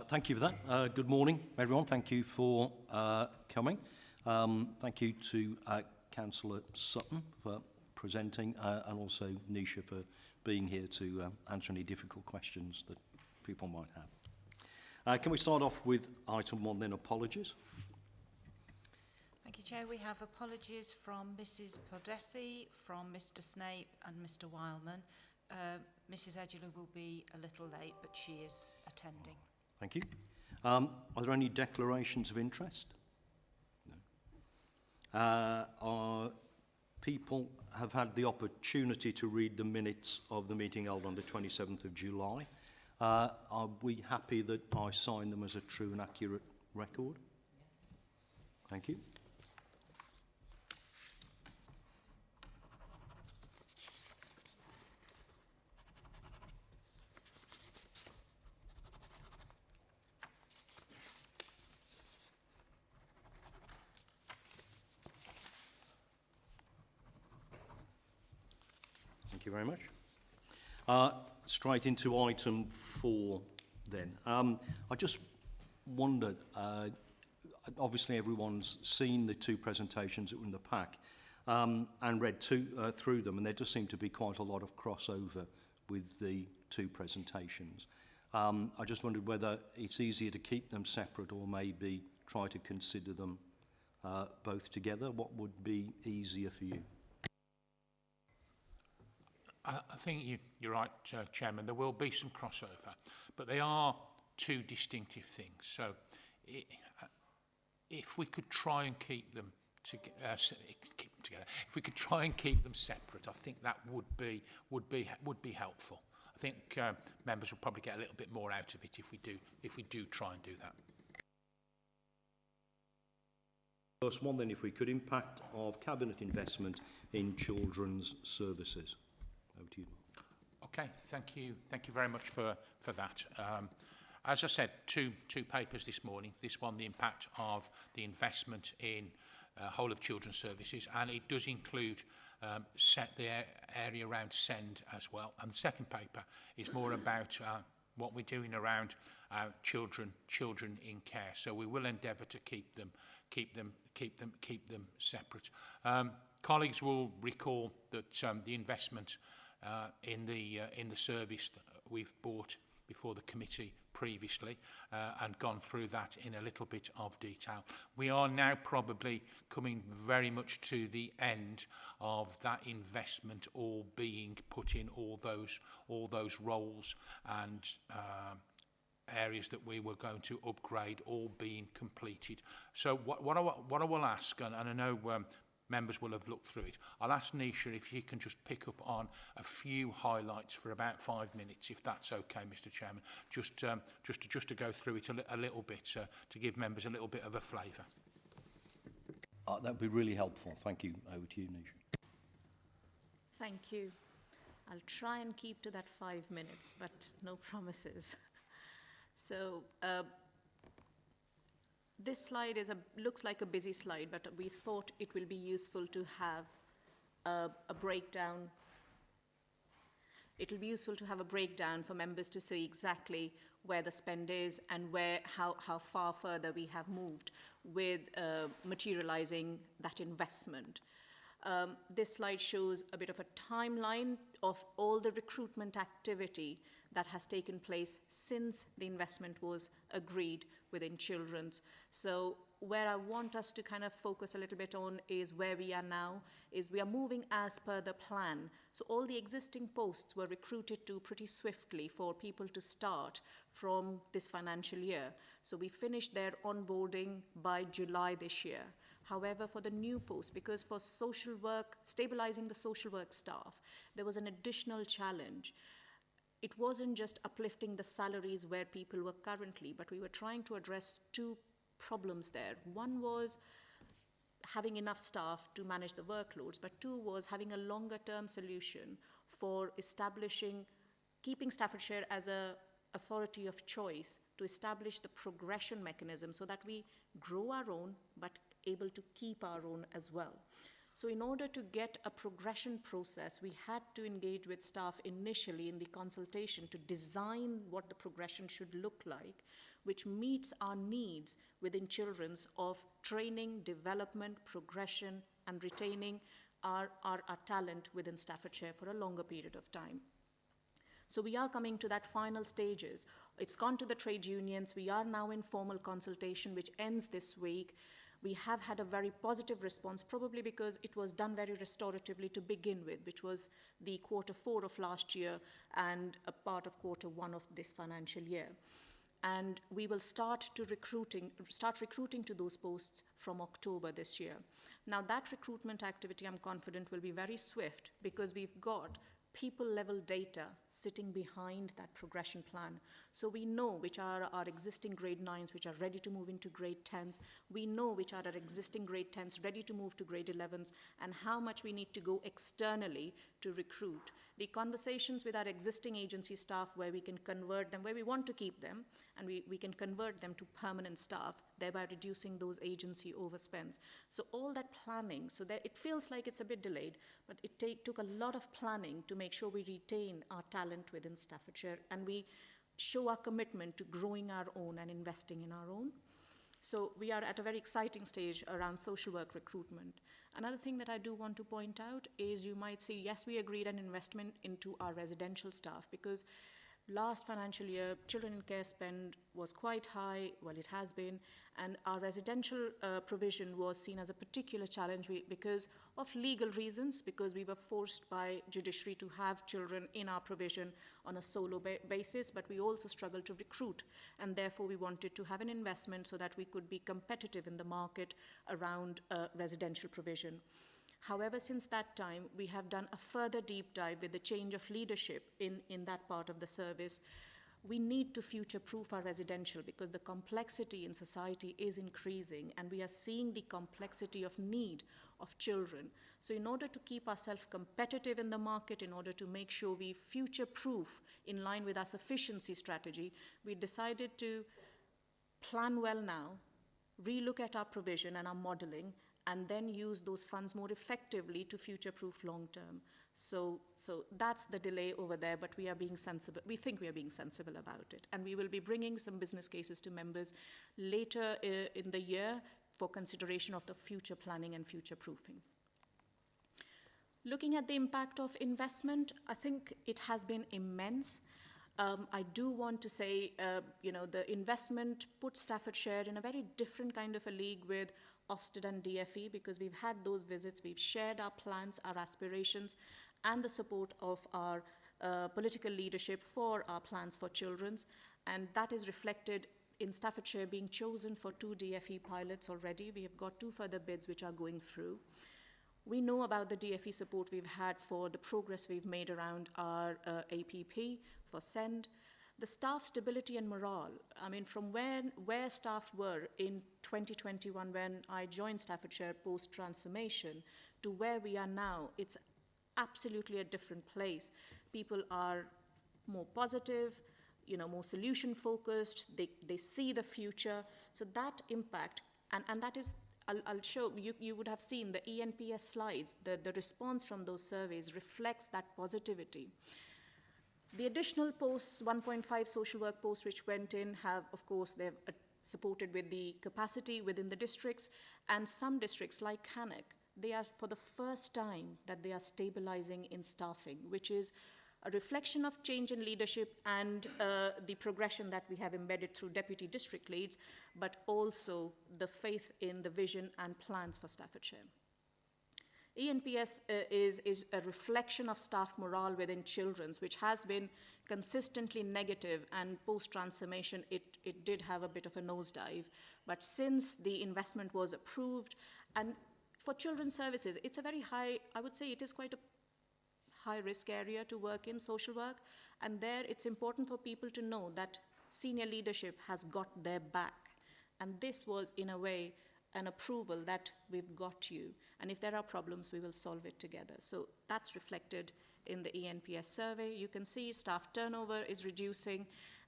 Thank you for that. Good morning, everyone. Thank you for coming. Thank you to Councillor Sutton for presenting and also Nisha for being here to answer any difficult questions that people might have. Can we start off with item 1 then, apologies? Thank you, Chair. We have apologies from Mrs Podesi, from Mr Snape and Mr Wildman. Mrs Edgeler will be a little late, but she is attending. Thank you. Are there any declarations of interest? No. Our people have had the opportunity to read the minutes of the meeting held on the 27th of July. Are we happy that I sign them as a true and accurate record? Thank you. Thank you very much. Straight into item 4 then. I just wondered, obviously everyone's seen the two presentations that were in the pack and read through them, and there does seem to be quite a lot of crossover with the two presentations. I just wondered whether it's easier to keep them separate or maybe try to consider them both together. What would be easier for you? I think you're right, Chairman. There will be some crossover, but they are two distinctive things. So, if we could try and keep them together, if we could try and keep them separate, I think that would be helpful. I think members will probably get a little bit more out of it if we do try and do that. First one, then, if we could, impact of cabinet investment in children's services. Over to you. Okay, thank you very much for that. As I said, two papers this morning. This one, the impact of the investment in whole of children's services, and it does include the area around SEND as well. And the second paper is more about what we're doing around children in care. So we will endeavour to keep them separate. Colleagues will recall that the investment in the service that we've bought before the committee previously and gone through that in a little bit of detail. We are now probably coming very much to the end of that investment, all being put in, all those roles and areas that we were going to upgrade, all being completed. So what I will ask, and I know members will have looked through it. I'll ask Nisha if you can just pick up on a few highlights for about 5 minutes, if that's okay, Mr. Chairman, just to go through it a little bit, to give members a little bit of a flavour. That would be really helpful. Thank you. Over to you, Nisha. Thank you. I'll try and keep to that 5 minutes, but no promises. So, this slide looks like a busy slide, but we thought it will be useful to have a breakdown. It will be useful to have a breakdown for members to see exactly where the spend is and how far further we have moved with materializing that investment. This slide shows a bit of a timeline of all the recruitment activity that has taken place since the investment was agreed within children's. So where I want us to kind of focus a little bit on is where we are now, is we are moving as per the plan. So all the existing posts were recruited to pretty swiftly for people to start from this financial year. So we finished their onboarding by July this year. However, for the new post, because for social work, stabilizing the social work staff, there was an additional challenge. It wasn't just uplifting the salaries where people were currently, but we were trying to address two problems there. One was having enough staff to manage the workloads, but two was having a longer term solution for keeping Staffordshire as an authority of choice to establish the progression mechanism so that we grow our own, but able to keep our own as well. So in order to get a progression process, we had to engage with staff initially in the consultation to design what the progression should look like. which meets our needs within children's of training, development, progression, and retaining our talent within Staffordshire for a longer period of time. So we are coming to that final stages. It's gone to the trade unions. We are now in formal consultation, which ends this week. We have had a very positive response, probably because it was done very restoratively to begin with, which was the Q4 of last year and a part of Q1 of this financial year. And we will start recruiting to those posts from October this year. Now that recruitment activity, I'm confident, will be very swift because we've got people-level data sitting behind that progression plan. So we know which are our existing grade 9s which are ready to move into grade 10s. We know which are our existing grade 10s ready to move to grade 11s and how much we need to go externally to recruit. The conversations with our existing agency staff where we can convert them, where we want to keep them, and we can convert them to permanent staff, thereby reducing those agency overspends. So all that planning, so that it feels like it's a bit delayed, but it took a lot of planning to make sure we retain our talent within Staffordshire and we show our commitment to growing our own and investing in our own. So we are at a very exciting stage around social work recruitment. Another thing that I do want to point out is you might see, yes, we agreed an investment into our residential staff because last financial year, children in care spend was quite high, well it has been, and our residential provision was seen as a particular challenge because of legal reasons, because we were forced by judiciary to have children in our provision on a solo basis, but we also struggled to recruit, and therefore we wanted to have an investment so that we could be competitive in the market around residential provision. However, since that time, we have done a further deep dive with the change of leadership in that part of the service. We need to future-proof our residential because the complexity in society is increasing and we are seeing the complexity of need of children. So in order to keep ourselves competitive in the market, in order to make sure we future-proof in line with our sufficiency strategy, we decided to plan well now, relook at our provision and our modelling, and then use those funds more effectively to future-proof long-term. So that's the delay over there, but we are being sensible. We think we are being sensible about it. And we will be bringing some business cases to members later in the year for consideration of the future planning and future-proofing. Looking at the impact of investment, I think it has been immense. I do want to say, the investment puts Staffordshire in a very different kind of a league with Ofsted and DFE because we've had those visits, we've shared our plans, our aspirations, and the support of our political leadership for our plans for children's, and that is reflected in Staffordshire being chosen for 2 DFE pilots already. We have got 2 further bids which are going through. We know about the DFE support we've had for the progress we've made around our APP for SEND. The staff stability and morale, I mean, from where staff were in 2021 when I joined Staffordshire post-transformation to where we are now, it's absolutely a different place. People are more positive, more solution-focused, they see the future. So that impact, and that is, I'll show, you would have seen the ENPS slides, the response from those surveys reflects that positivity. The additional posts, 1.5 social work posts which went in have, of course, they've supported with the capacity within the districts, and some districts like Cannock, they are for the first time that they are stabilizing in staffing, which is a reflection of change in leadership and the progression that we have embedded through deputy district leads, but also the faith in the vision and plans for Staffordshire. ENPS is a reflection of staff morale within children's, which has been consistently negative, and post-transformation it did have a bit of a nosedive. But since the investment was approved, and for children's services, it's a very high, I would say it is quite a high-risk area to work in, social work, and there it's important for people to know that senior leadership has got their back. And this was, in a way, an approval that we've got you, and if there are problems, we will solve it together. So that's reflected in the ENPS survey. You can see staff turnover is reducing,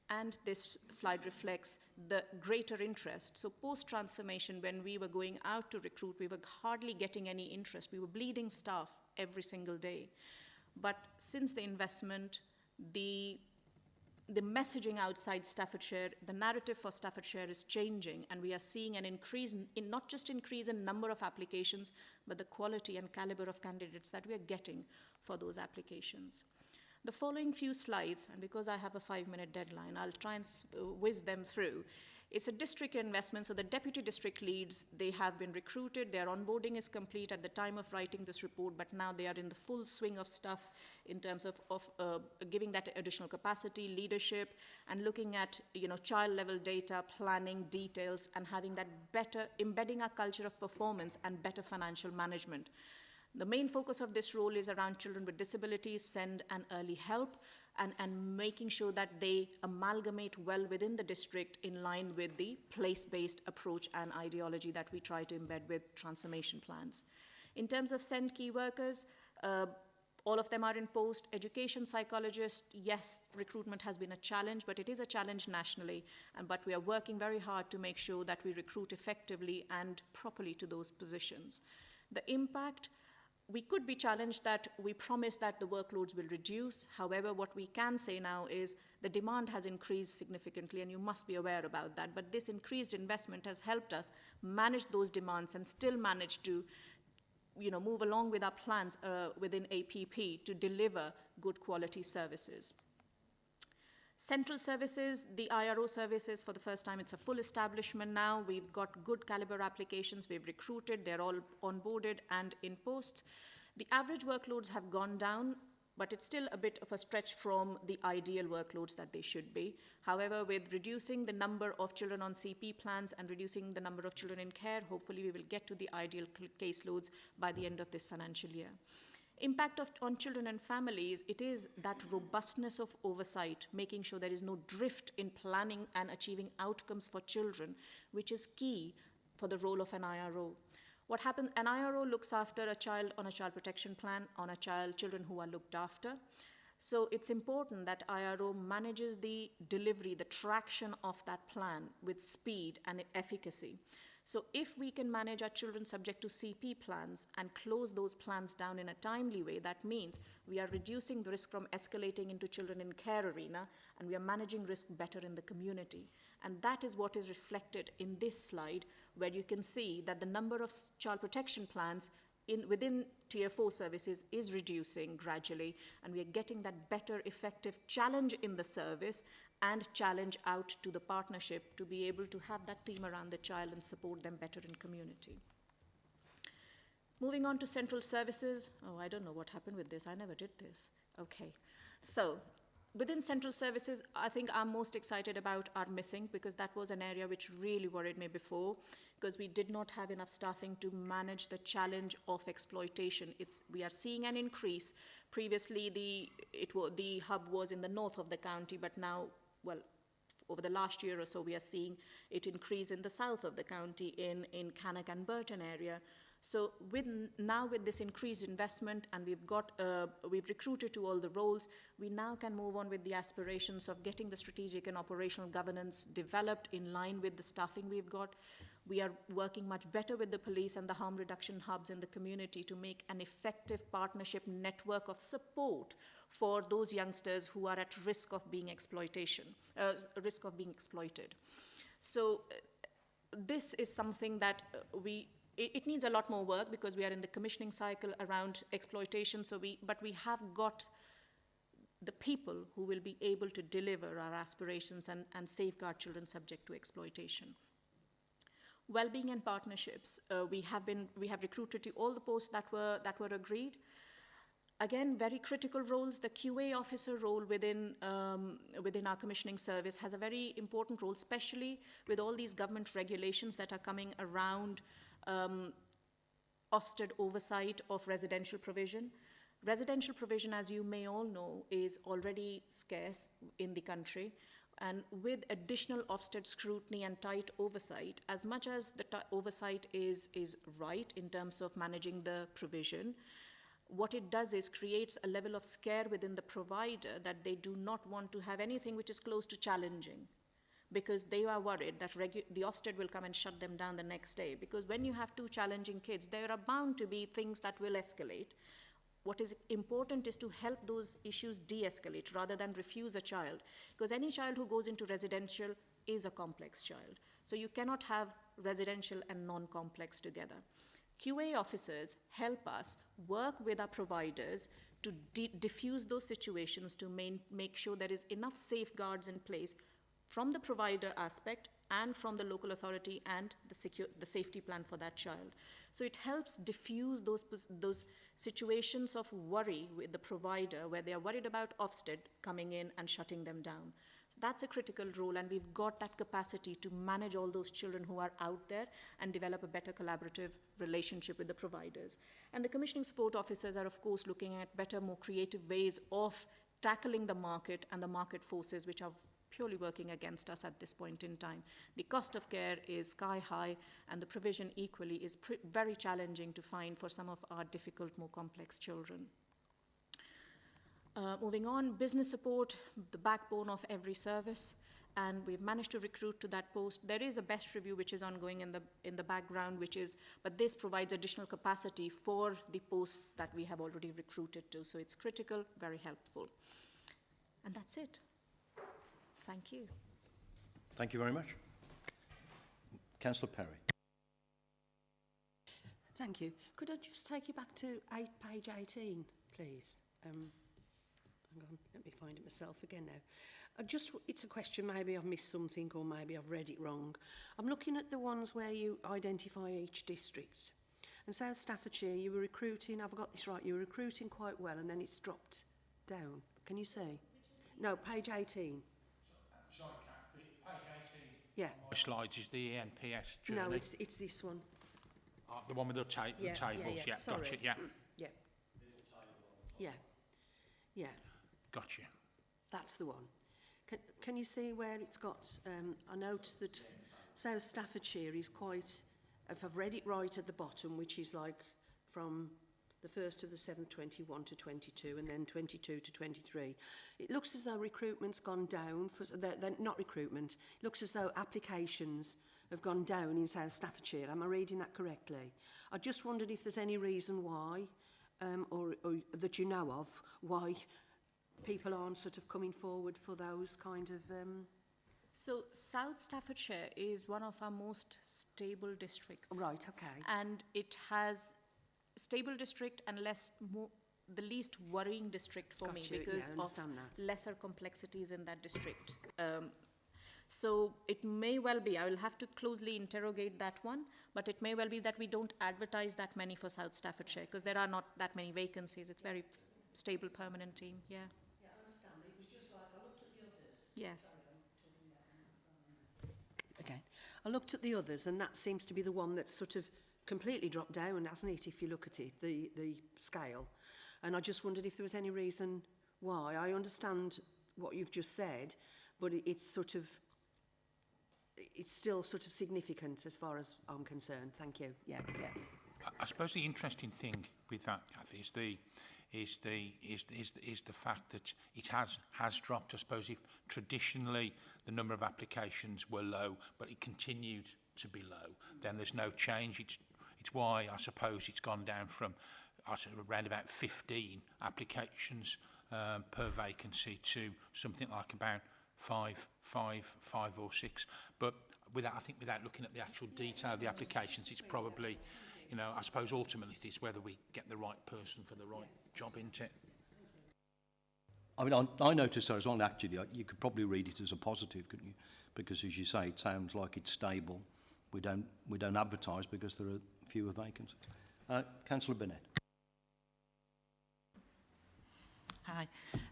and this slide reflects the greater interest. So post-transformation, when we were going out to recruit, we were hardly getting any interest. We were bleeding staff every single day. But since the investment, the the messaging outside Staffordshire, the narrative for Staffordshire is changing, and we are seeing an increase in not just increase in number of applications, but the quality and caliber of candidates that we are getting for those applications. The following few slides, and because I have a 5-minute deadline, I'll try and whiz them through. It's a district investment, so the deputy district leads, they have been recruited, their onboarding is complete at the time of writing this report, but now they are in the full swing of stuff in terms of giving that additional capacity, leadership, and looking at, child level data, planning, details, and having that better, embedding a culture of performance and better financial management. The main focus of this role is around children with disabilities, SEND and early help, and making sure that they amalgamate well within the district in line with the place-based approach and ideology that we try to embed with transformation plans. In terms of SEND key workers, all of them are in post. Education psychologists, yes, recruitment has been a challenge, but it is a challenge nationally, but we are working very hard to make sure that we recruit effectively and properly to those positions. The impact, we could be challenged that we promise that the workloads will reduce. However, what we can say now is the demand has increased significantly, and you must be aware about that. But this increased investment has helped us manage those demands and still manage to move along with our plans within APP to deliver good quality services. Central services, the IRO services, for the first time, it's a full establishment now. We've got good caliber applications. We've recruited. They're all onboarded and in posts. The average workloads have gone down, but it's still a bit of a stretch from the ideal workloads that they should be. However, with reducing the number of children on CP plans and reducing the number of children in care, hopefully we will get to the ideal caseloads by the end of this financial year. Impact on children and families, it is that robustness of oversight, making sure there is no drift in planning and achieving outcomes for children, which is key for the role of an IRO. What happens, an IRO looks after a child on a child protection plan, on children who are looked after. So it's important that IRO manages the delivery, the traction of that plan with speed and efficacy. So if we can manage our children subject to CP plans and close those plans down in a timely way, that means we are reducing the risk from escalating into children in care arena, and we are managing risk better in the community. And that is what is reflected in this slide, where you can see that the number of child protection plans within Tier 4 services is reducing gradually, and we are getting that better effective challenge in the service and challenge out to the partnership to be able to have that team around the child and support them better in community. Moving on to central services. Oh, I don't know what happened with this. I never did this. Okay. So within central services, I think I'm most excited about our missing, because that was an area which really worried me before, because we did not have enough staffing to manage the challenge of exploitation. We are seeing an increase. Previously, the hub was in the north of the county, but now, well, over the last year or so, we are seeing it increase in the south of the county, in Cannock and Burton area. So with this increased investment, and we've recruited to all the roles, we now can move on with the aspirations of getting the strategic and operational governance developed in line with the staffing we've got. We are working much better with the police and the harm reduction hubs in the community to make an effective partnership network of support for those youngsters who are at risk of being exploited. So this is something that it needs a lot more work, because we are in the commissioning cycle around exploitation. But we have got the people who will be able to deliver our aspirations and safeguard children subject to exploitation. Well-being and partnerships. We have recruited to all the posts that were agreed. Again, very critical roles. The QA officer role within our commissioning service has a very important role, especially with all these government regulations that are coming around Ofsted oversight of residential provision. Residential provision, as you may all know, is already scarce in the country. And with additional Ofsted scrutiny and tight oversight, as much as the oversight is right in terms of managing the provision, what it does is creates a level of scare within the provider that they do not want to have anything which is close to challenging, because they are worried that the Ofsted will come and shut them down the next day. Because when you have two challenging kids, there are bound to be things that will escalate. what is important is to help those issues de-escalate rather than refuse a child. Because any child who goes into residential is a complex child. So you cannot have residential and non-complex together. QA officers help us work with our providers to diffuse those situations, to make sure there is enough safeguards in place from the provider aspect and from the local authority and the safety plan for that child. So it helps diffuse those situations of worry with the provider where they are worried about Ofsted coming in and shutting them down. So that's a critical role, and we've got that capacity to manage all those children who are out there and develop a better collaborative relationship with the providers. And the commissioning support officers are, of course, looking at better, more creative ways of tackling the market and the market forces which are purely working against us at this point in time. The cost of care is sky high, and the provision equally is very challenging to find for some of our difficult, more complex children. Moving on, business support, the backbone of every service, and we've managed to recruit to that post. There is a best review which is ongoing in the background, but this provides additional capacity for the posts that we have already recruited to. So it's critical, very helpful. And that's it. Thank you. Thank you very much. Councillor Perry. Thank you. Could I just take you back to page 18, please? Hang on, let me find it myself again now. It's a question, maybe I've missed something or maybe I've read it wrong. I'm looking at the ones where you identify each district. And so Staffordshire, you were recruiting, have I got this right, you were recruiting quite well and then it's dropped down. Can you see? No, page 18. Sorry, Kath, page 18. Yeah. My slides is the ENPS journey. No, it's this one. The one with the, the tables, yeah, Sorry. gotcha, yeah. Yeah. Yeah. Yeah. Gotcha. That's the one. Can you see where it's got, I note that South Staffordshire is quite, if I've read it right at the bottom, which is like from the 1st of the 7th, 21 to 22, and then 22 to 23. It looks as though recruitment's gone down, not recruitment, it looks as though applications have gone down in South Staffordshire. Am I reading that correctly? I just wondered if there's any reason why, or that you know of, why people aren't sort of coming forward for those kind of... So South Staffordshire is one of our most stable districts. Right, okay. And it has stable district and the least worrying district for me because of lesser complexities in that district. So it may well be, I will have to closely interrogate that one, but it may well be that we don't advertise that many for South Staffordshire because there are not that many vacancies. It's very stable, permanent team, yeah. Yeah, I understand. It was just like, I looked at the others. Yes. Again, I looked at the others and that seems to be the one that's sort of completely dropped down, hasn't it, if you look at it, the scale. And I just wondered if there was any reason why. I understand what you've just said, but it's sort of, it's still sort of significant as far as I'm concerned. Thank you. Yeah, yeah. I suppose the interesting thing with that, Kathy, is the fact that it has dropped. I suppose if traditionally the number of applications were low, but it continued to be low, then there's no change. It's why I suppose it's gone down from around about 15 applications per vacancy to something like about five or six. But I think without looking at the actual detail of the applications, it's probably, you know, I suppose ultimately it is whether we get the right person for the right job, isn't it? I mean, I noticed that as well, actually. You could probably read it as a positive, couldn't you? Because, as you say, it sounds like it's stable. We don't advertise because there are fewer vacancies. Councillor Bennett. Hi.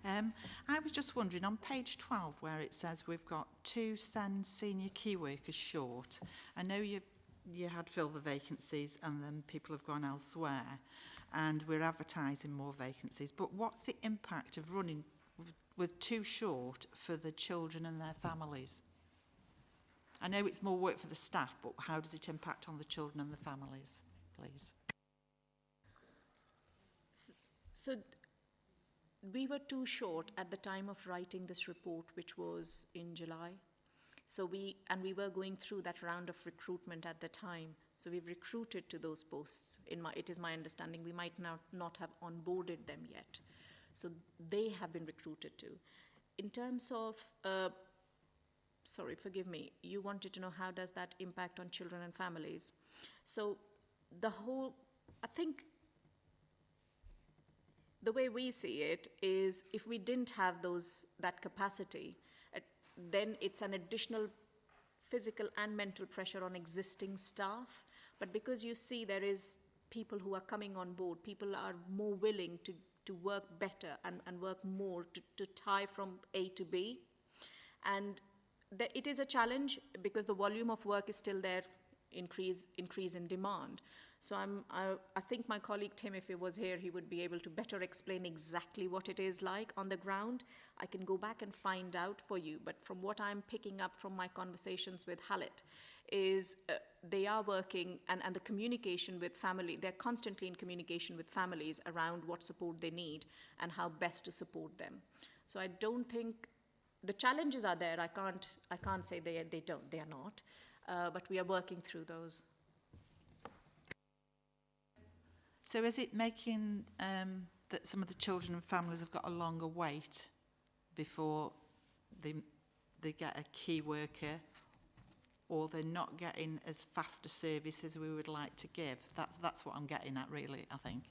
I was just wondering, on page 12, where it says we've got 2 SEND senior key workers short, I know you had filled the vacancies and then people have gone elsewhere, and we're advertising more vacancies, but what's the impact of running with 2 short for the children and their families? I know it's more work for the staff, but how does it impact on the children and the families, please? So we were 2 short at the time of writing this report, which was in July. So we were going through that round of recruitment at the time. So we've recruited to those posts. It is my understanding we might not have onboarded them yet. So they have been recruited to. In terms of, sorry, forgive me, you wanted to know how does that impact on children and families. So I think the way we see it is if we didn't have that capacity, then it's an additional physical and mental pressure on existing staff. But because you see there is people who are coming on board, people are more willing to work better and work more to tie from A to B. And it is a challenge because the volume of work is still there, increase in demand. So I think my colleague Tim, if he was here, he would be able to better explain exactly what it is like on the ground. I can go back and find out for you, but from what I'm picking up from my conversations with Hallett is they are working and the communication with family, they're constantly in communication with families around what support they need and how best to support them. So I don't think the challenges are there. I can't say they are not, but we are working through those. So is it making that some of the children and families have got a longer wait before they get a key worker, or they're not getting as fast a service as we would like to give? That's what I'm getting at, really, I think.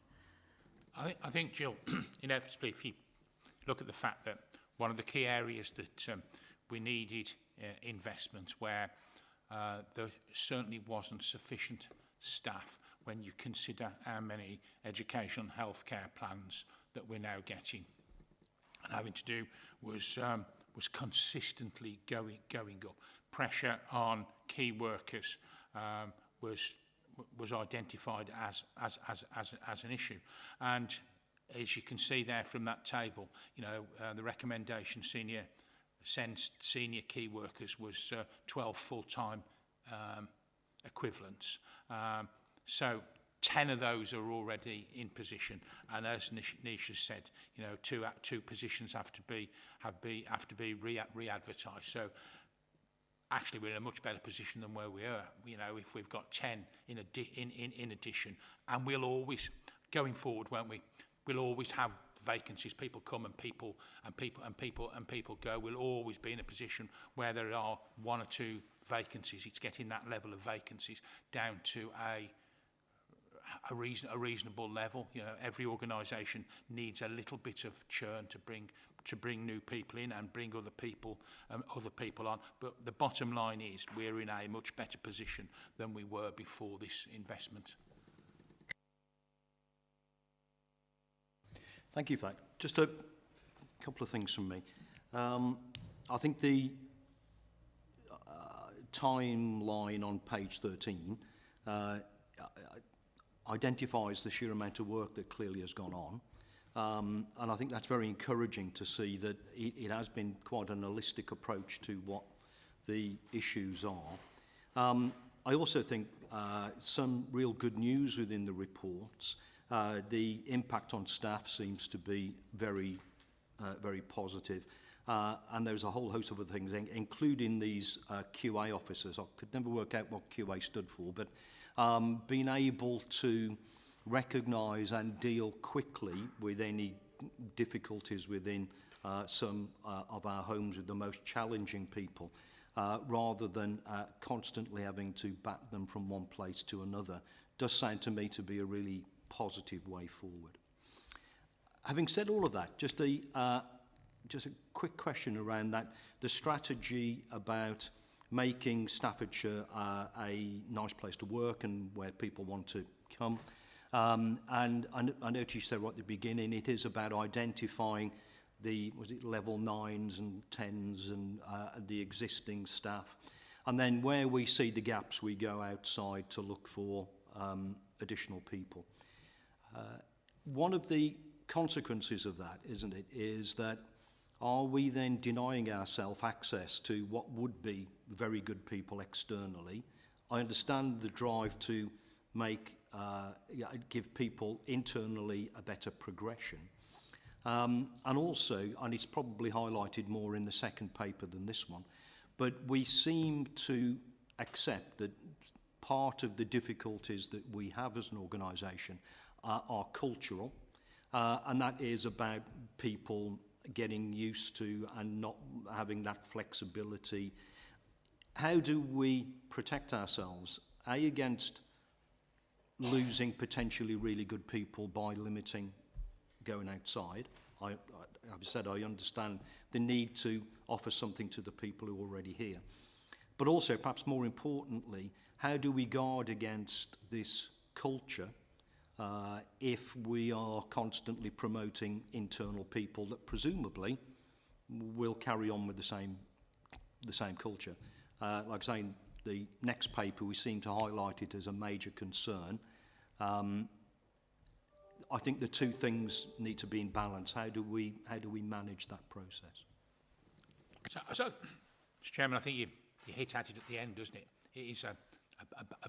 I think, Jill, inevitably, if you look at the fact that one of the key areas that we needed investment where there certainly wasn't sufficient staff when you consider how many education and healthcare plans that we're now getting and having to do was consistently going up. Pressure on key workers was identified as an issue, and as you can see there from that table, the recommendation senior key workers was 12 full-time equivalents. So 10 of those are already in position, and as Nisha said, two positions have to be re-advertised. So actually, we're in a much better position than where we are. If we've got 10 in addition, and we'll always, going forward, won't we? We'll always have vacancies. People come and people go. We'll always be in a position where there are one or two vacancies. It's getting that level of vacancies down to a reasonable level. Every organisation needs a little bit of churn to bring new people in and bring other people on. But the bottom line is we're in a much better position than we were before this investment. Thank you for that. Just a couple of things from me. I think the timeline on page 13 identifies the sheer amount of work that clearly has gone on. And I think that's very encouraging to see that it has been quite an holistic approach to what the issues are. I also think some real good news within the reports. The impact on staff seems to be very positive. And there's a whole host of other things, including these QA officers. I could never work out what QA stood for, but being able to recognise and deal quickly with any difficulties within some of our homes with the most challenging people, rather than constantly having to bat them from one place to another, does sound to me to be a really positive way forward. Having said all of that, just a quick question around that. The strategy about making Staffordshire a nice place to work and where people want to come. And I noticed you said right at the beginning, it is about identifying the level 9s and 10s and the existing staff. And then where we see the gaps, we go outside to look for additional people. One of the consequences of that, isn't it, is that are we then denying ourselves access to what would be very good people externally? I understand the drive to give people internally a better progression. And also, and it's probably highlighted more in the second paper than this one, but we seem to accept that part of the difficulties that we have as an organisation are cultural, and that is about people getting used to and not having that flexibility. How do we protect ourselves, A, against losing potentially really good people by limiting going outside? I've said I understand the need to offer something to the people who are already here. But also, perhaps more importantly, how do we guard against this culture if we are constantly promoting internal people that presumably will carry on with the same culture? Like saying, the next paper we seem to highlight it as a major concern. I think the two things need to be in balance. How do we manage that process? So Mr. Chairman, I think you hit at it at the end, doesn't it? It is a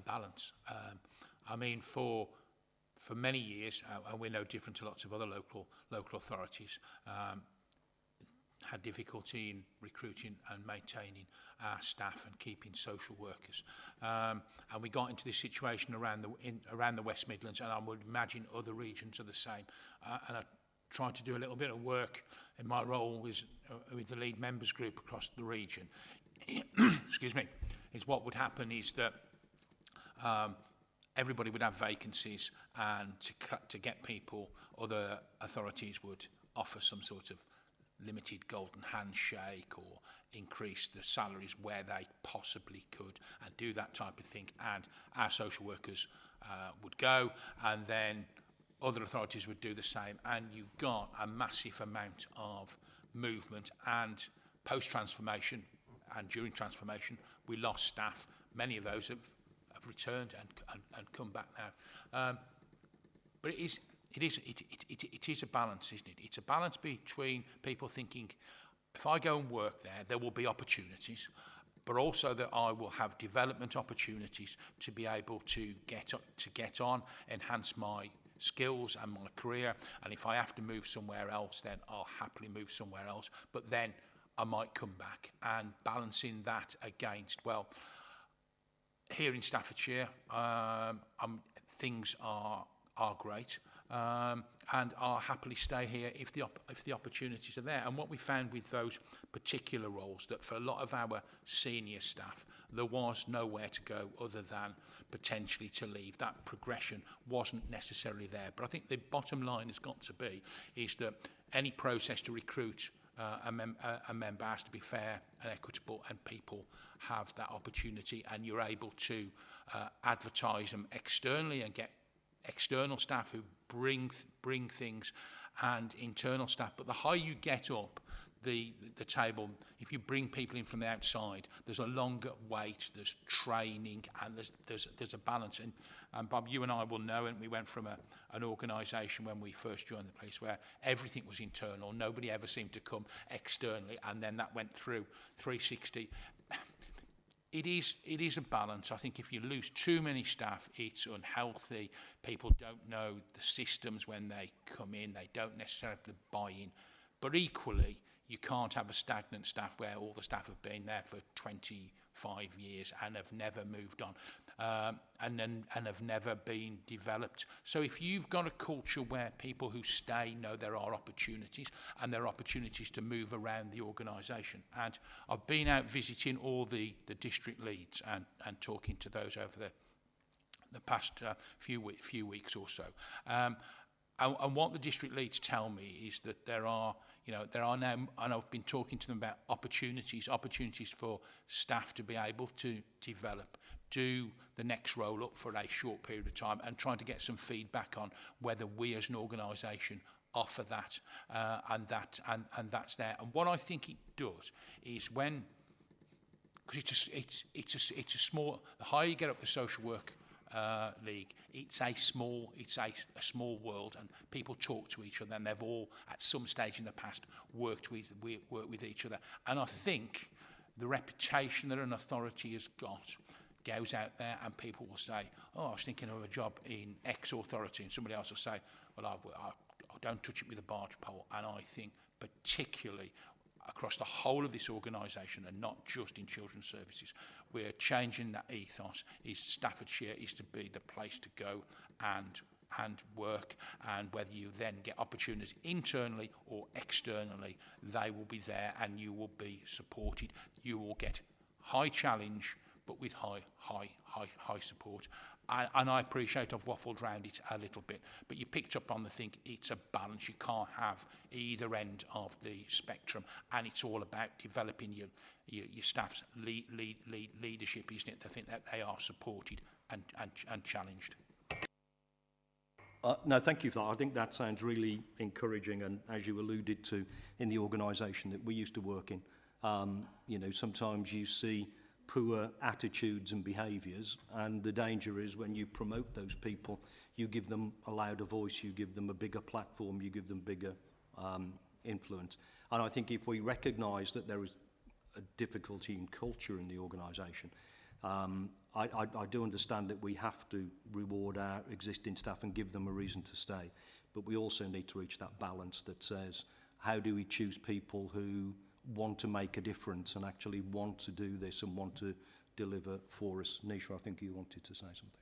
balance. I mean, for many years, and we're no different to lots of other local authorities, had difficulty in recruiting and maintaining our staff and keeping social workers. And we got into this situation around the West Midlands, and I would imagine other regions are the same. And I tried to do a little bit of work in my role with the lead members group across the region. Excuse me. Is what would happen is that everybody would have vacancies, and to get people, other authorities would offer some sort of limited golden handshake or increase the salaries where they possibly could and do that type of thing, and our social workers would go, and then other authorities would do the same, and you got a massive amount of movement. And post-transformation and during transformation we lost staff. Many of those have returned and come back now, but it is a balance, isn't it? It's a balance between people thinking, if I go and work there will be opportunities, but also that I will have development opportunities to be able to get on, enhance my skills and my career. And if I have to move somewhere else, then I'll happily move somewhere else. But then I might come back, and balancing that against, well, here in Staffordshire, things are great. And I'll happily stay here if the opportunities are there. And what we found with those particular roles, that for a lot of our senior staff, there was nowhere to go other than potentially to leave. That progression wasn't necessarily there. But I think the bottom line has got to be is that any process to recruit a member has to be fair and equitable, and people have that opportunity, and you're able to advertise them externally and get external staff who bring things, and internal staff. But the higher you get up the table, if you bring people in from the outside, there's a longer wait, there's training, and there's a balance. And Bob, you and I will know, and we went from an organisation when we first joined the place where everything was internal, nobody ever seemed to come externally, and then that went through 360. It is a balance. I think if you lose too many staff, it's unhealthy. People don't know the systems when they come in. They don't necessarily have the buy-in. But equally, you can't have a stagnant staff where all the staff have been there for 25 years and have never moved on, and have never been developed. So if you've got a culture where people who stay know there are opportunities, and there are opportunities to move around the organisation. And I've been out visiting all the district leads and talking to those over the past few weeks or so. And what the district leads tell me is that there are now, and I've been talking to them about opportunities for staff to be able to develop, do the next roll up for a short period of time, and trying to get some feedback on whether we as an organisation offer that, and that's there. And what I think it does is when, because it's a small, the higher you get up the social work league, it's a small world, and people talk to each other, and they've all at some stage in the past worked with each other. And I think the reputation that an authority has got goes out there, and people will say, oh, I was thinking of a job in X authority, and somebody else will say, well, I don't touch it with a barge pole. And I think particularly across the whole of this organisation, and not just in children's services, we're changing that ethos. Staffordshire is to be the place to go and work, and whether you then get opportunities internally or externally, they will be there and you will be supported. You will get high challenge, but with high support. And I appreciate I've waffled around it a little bit, but you picked up on the thing, it's a balance. You can't have either end of the spectrum, and it's all about developing your staff's leadership, isn't it? I think that they are supported and challenged. No, thank you for that. I think that sounds really encouraging, and as you alluded to in the organisation that we used to work in, you know, sometimes you see poor attitudes and behaviours, and the danger is when you promote those people, you give them a louder voice, you give them a bigger platform, you give them bigger influence. And I think if we recognise that there is a difficulty in culture in the organisation, I do understand that we have to reward our existing staff and give them a reason to stay, but we also need to reach that balance that says, how do we choose people who want to make a difference and actually want to do this and want to deliver for us? Nisha, I think you wanted to say something.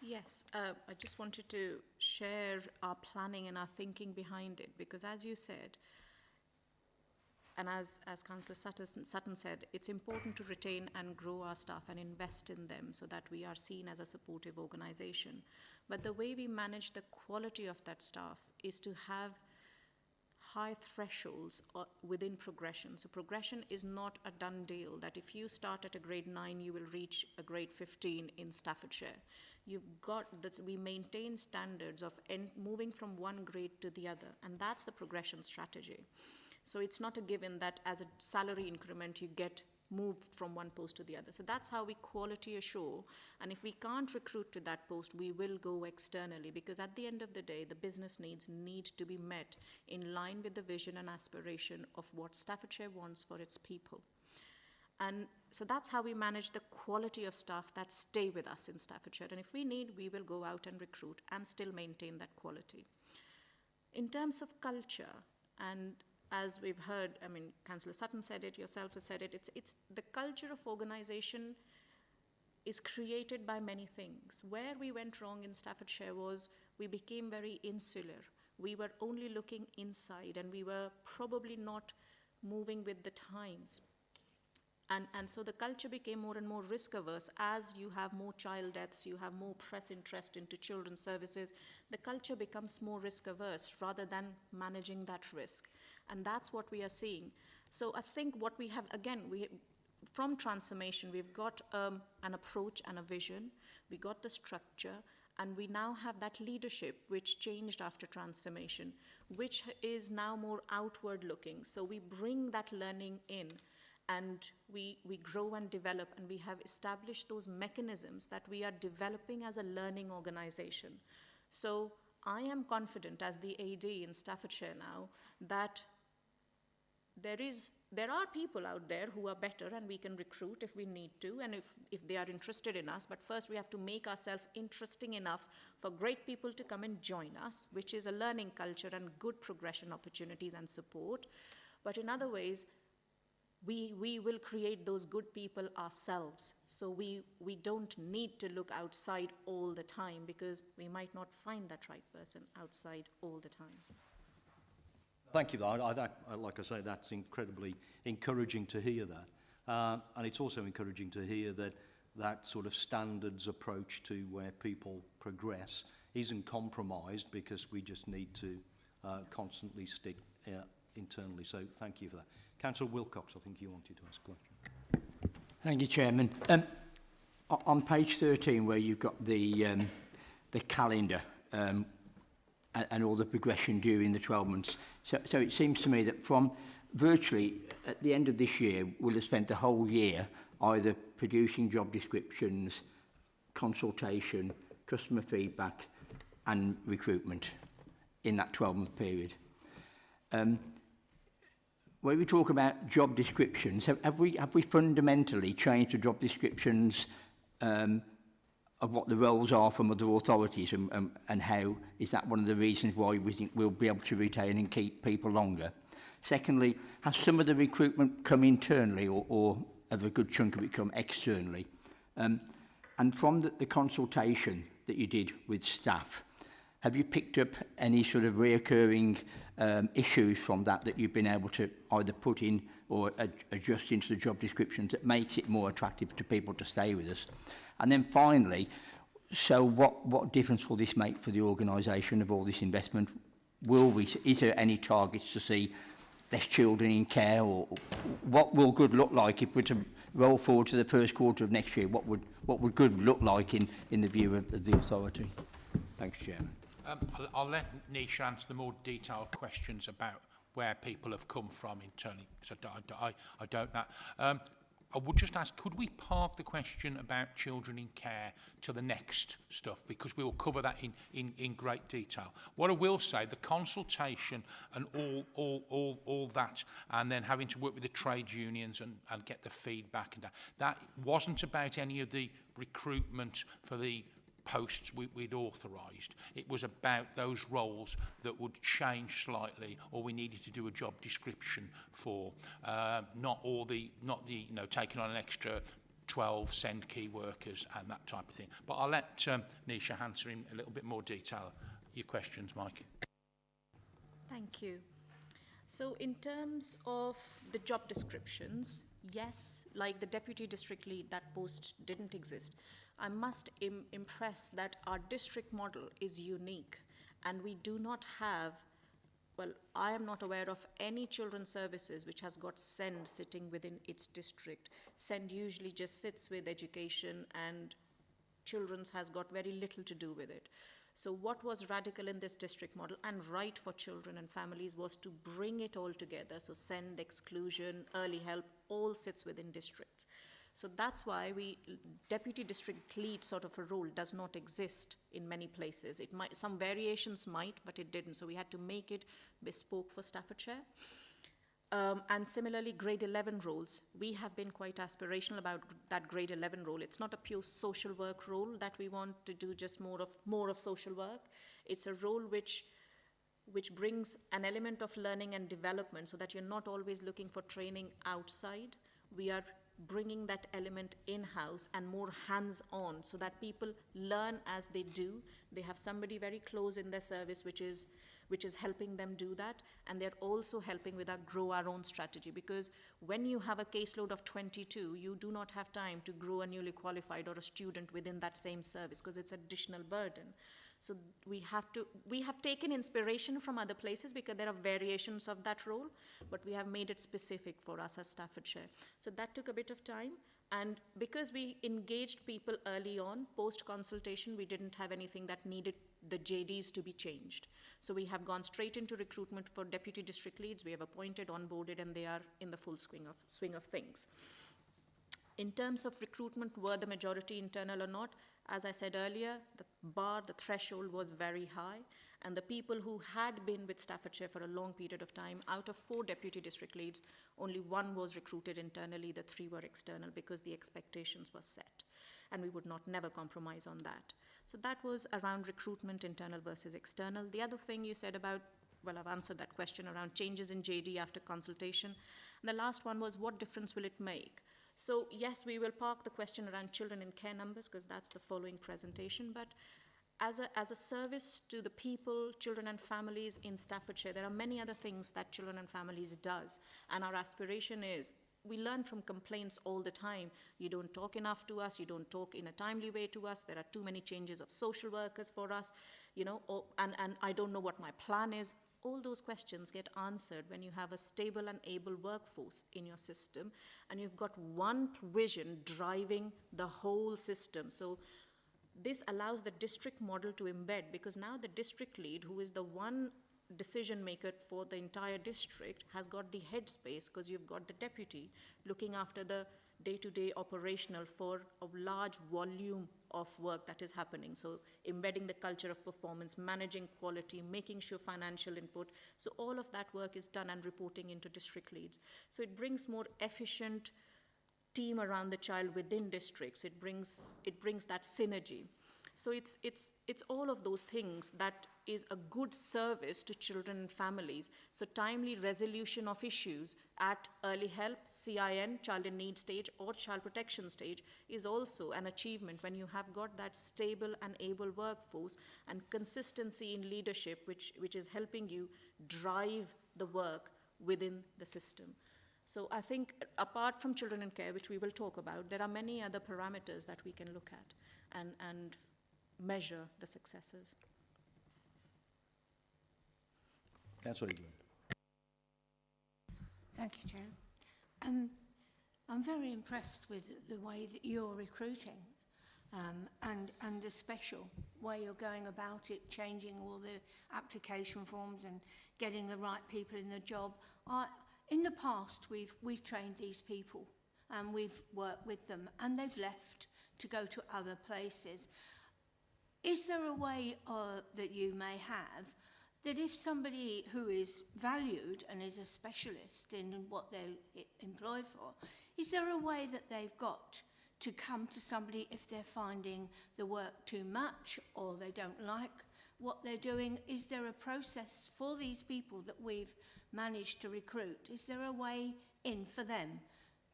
Yes, I just wanted to share our planning and our thinking behind it, because as you said, and as Councillor Sutton said, it's important to retain and grow our staff and invest in them so that we are seen as a supportive organisation. But the way we manage the quality of that staff is to have high thresholds within progression. So progression is not a done deal, that if you start at a grade 9, you will reach a grade 15 in Staffordshire. You've got this, we maintain standards of moving from one grade to the other, and that's the progression strategy. So it's not a given that as a salary increment you get moved from one post to the other. So that's how we quality assure. And if we can't recruit to that post, we will go externally, because at the end of the day, the business needs need to be met in line with the vision and aspiration of what Staffordshire wants for its people. And so that's how we manage the quality of staff that stay with us in Staffordshire. And if we need, we will go out and recruit and still maintain that quality. In terms of culture, and as we've heard, I mean, Councillor Sutton said it, yourself has said it, it's the culture of organisation is created by many things. Where we went wrong in Staffordshire was we became very insular. We were only looking inside, and we were probably not moving with the times. And so the culture became more and more risk averse. As you have more child deaths, you have more press interest into children's services, the culture becomes more risk averse rather than managing that risk. And that's what we are seeing. So I think what we have, again, from transformation, we've got an approach and a vision, we got the structure, and we now have that leadership which changed after transformation, which is now more outward looking. So we bring that learning in, and we grow and develop, and we have established those mechanisms that we are developing as a learning organisation. So I am confident as the AD in Staffordshire now that there are people out there who are better, and we can recruit if we need to, and if they are interested in us. But first we have to make ourselves interesting enough for great people to come and join us, which is a learning culture and good progression opportunities and support. But in other ways, we will create those good people ourselves. So we don't need to look outside all the time, because we might not find that right person outside all the time. Thank you. Like I say, that's incredibly encouraging to hear that. And it's also encouraging to hear that that sort of standards approach to where people progress isn't compromised, because we just need to constantly stick internally. So thank you for that. Councillor Wilcox, I think you wanted to ask a question. Thank you, Chairman. On page 13, where you've got the calendar and all the progression during the 12 months, so it seems to me that from virtually at the end of this year, we'll have spent the whole year either producing job descriptions, consultation, customer feedback and recruitment in that 12-month period. When we talk about job descriptions, have we fundamentally changed the job descriptions of what the roles are from other authorities, and how is that one of the reasons why we think we'll be able to retain and keep people longer? Secondly, has some of the recruitment come internally, or of a good chunk of it come externally. And from the consultation that you did with staff, have you picked up any sort of reoccurring issues from that you've been able to either put in or adjust into the job descriptions that makes it more attractive to people to stay with us? And then finally, so what difference will this make for the organisation of all this investment? Is there any targets to see less children in care, or what will good look like if we're to roll forward to the first quarter of next year? What would good look like in the view of the authority? Thanks, Chairman. I'll let Nisha answer the more detailed questions about where people have come from internally, because I don't know. I would just ask, could we park the question about children in care to the next stuff, because we will cover that in great detail. What I will say, the consultation and all that, and then having to work with the trade unions and get the feedback, and that wasn't about any of the recruitment for the posts we'd authorised. It was about those roles that would change slightly, or we needed to do a job description for, not taking on an extra 12 send key workers and that type of thing. But I'll let Nisha answer in a little bit more detail your questions, Mike. Thank you. So in terms of the job descriptions, yes, like the deputy district lead, that post didn't exist. I must impress that our district model is unique, and we do not have, well, I am not aware of any children's services which has got SEND sitting within its district. SEND usually just sits with education, and children's has got very little to do with it. So what was radical in this district model and right for children and families was to bring it all together. So SEND, exclusion, early help, all sits within districts. So that's why deputy district lead sort of a role does not exist in many places. It might, some variations might, but it didn't. So we had to make it bespoke for Staffordshire. And similarly, grade 11 roles. We have been quite aspirational about that grade 11 role. It's not a pure social work role that we want to do just more of social work. It's a role which brings an element of learning and development, so that you're not always looking for training outside. We are bringing that element in-house and more hands-on, so that people learn as they do. They have somebody very close in their service which is helping them do that, and they're also helping with our grow our own strategy, because when you have a caseload of 22, you do not have time to grow a newly qualified or a student within that same service, because it's additional burden. So we have taken inspiration from other places, because there are variations of that role, but we have made it specific for us as Staffordshire. So that took a bit of time, and because we engaged people early on, post-consultation, we didn't have anything that needed the JDs to be changed. So we have gone straight into recruitment for deputy district leads. We have appointed, onboarded, and they are in the full swing of things. In terms of recruitment, were the majority internal or not? As I said earlier, the threshold was very high, and the people who had been with Staffordshire for a long period of time, out of 4 deputy district leads, only 1 was recruited internally, the 3 were external, because the expectations were set, and we would never compromise on that. So that was around recruitment, internal versus external. The other thing you said about, well, I've answered that question around changes in JD after consultation. And the last one was, what difference will it make? So yes, we will park the question around children in care numbers, because that's the following presentation, but as a service to the people, children and families in Staffordshire, there are many other things that children and families does, and our aspiration is, we learn from complaints all the time. You don't talk enough to us, you don't talk in a timely way to us, there are too many changes of social workers for us, and I don't know what my plan is. All those questions get answered when you have a stable and able workforce in your system, and you've got one vision driving the whole system. So this allows the district model to embed, because now the district lead, who is the one decision maker for the entire district, has got the headspace, because you've got the deputy looking after the day-to-day operational for a large volume of work that is happening. So embedding the culture of performance, managing quality, making sure financial input. So all of that work is done and reporting into district leads. So it brings more efficient team around the child within districts. It brings that synergy. So it's all of those things that is a good service to children and families. So timely resolution of issues at early help, CIN, child in need stage, or child protection stage is also an achievement when you have got that stable and able workforce and consistency in leadership, which is helping you drive the work within the system. So I think apart from children in care, which we will talk about, there are many other parameters that we can look at and measure the successes. Councillor England. Thank you, Chair. I'm very impressed with the way that you're recruiting and the special way you're going about it, changing all the application forms and getting the right people in the job. In the past, we've trained these people and we've worked with them and they've left to go to other places. Is there a way that you may have that if somebody who is valued and is a specialist in what they're employed for, is there a way that they've got to come to somebody if they're finding the work too much or they don't like what they're doing? Is there a process for these people that we've managed to recruit? Is there a way in for them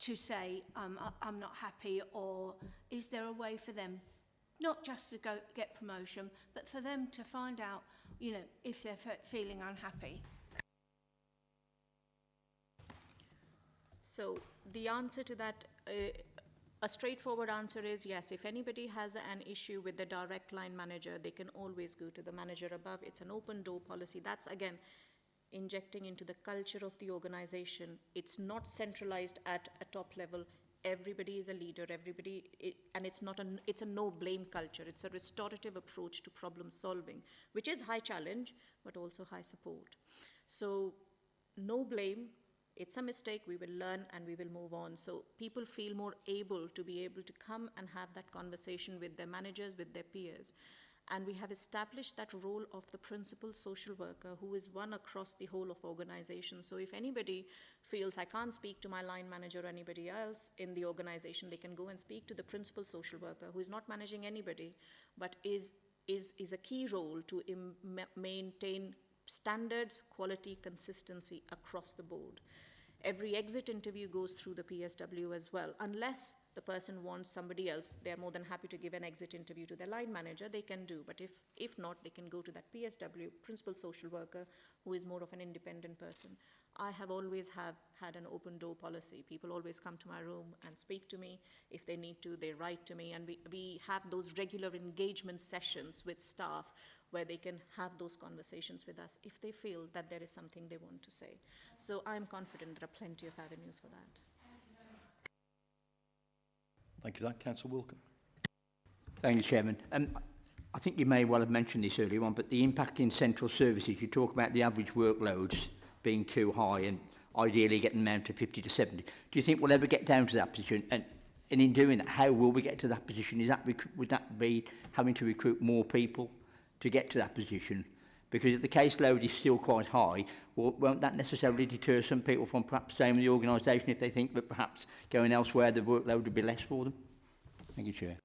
to say, I'm not happy, or is there a way for them not just to go get promotion, but for them to find out, you know, if they're feeling unhappy? So the answer to that, a straightforward answer is yes. If anybody has an issue with the direct line manager, they can always go to the manager above. It's an open door policy. That's, again, injecting into the culture of the organization. It's not centralized at a top level. Everybody is a leader, and it's a no blame culture. It's a restorative approach to problem solving, which is high challenge, but also high support. So no blame. It's a mistake, we will learn and we will move on. So people feel more able to be able to come and have that conversation with their managers, with their peers. And we have established that role of the principal social worker, who is one across the whole of organization. So if anybody feels I can't speak to my line manager or anybody else in the organization, they can go and speak to the principal social worker, who is not managing anybody, but is a key role to maintain standards, quality, consistency across the board. Every exit interview goes through the PSW as well. Unless the person wants somebody else, they're more than happy to give an exit interview to their line manager, they can do. But if not, they can go to that PSW, principal social worker, who is more of an independent person. I have always had an open door policy. People always come to my room and speak to me. If they need to, they write to me. And we have those regular engagement sessions with staff where they can have those conversations with us if they feel that there is something they want to say. So I'm confident there are plenty of avenues for that. Thank you for that. Councillor Wilkin. Thank you, Chairman. I think you may well have mentioned this earlier on, but the impact in central services, you talk about the average workloads being too high and ideally getting down to 50 to 70. Do you think we'll ever get down to that position? And in doing that, how will we get to that position? Would that be having to recruit more people to get to that position? Because if the caseload is still quite high, won't that necessarily deter some people from perhaps staying with the organisation if they think that perhaps going elsewhere the workload would be less for them? Thank you, Chair.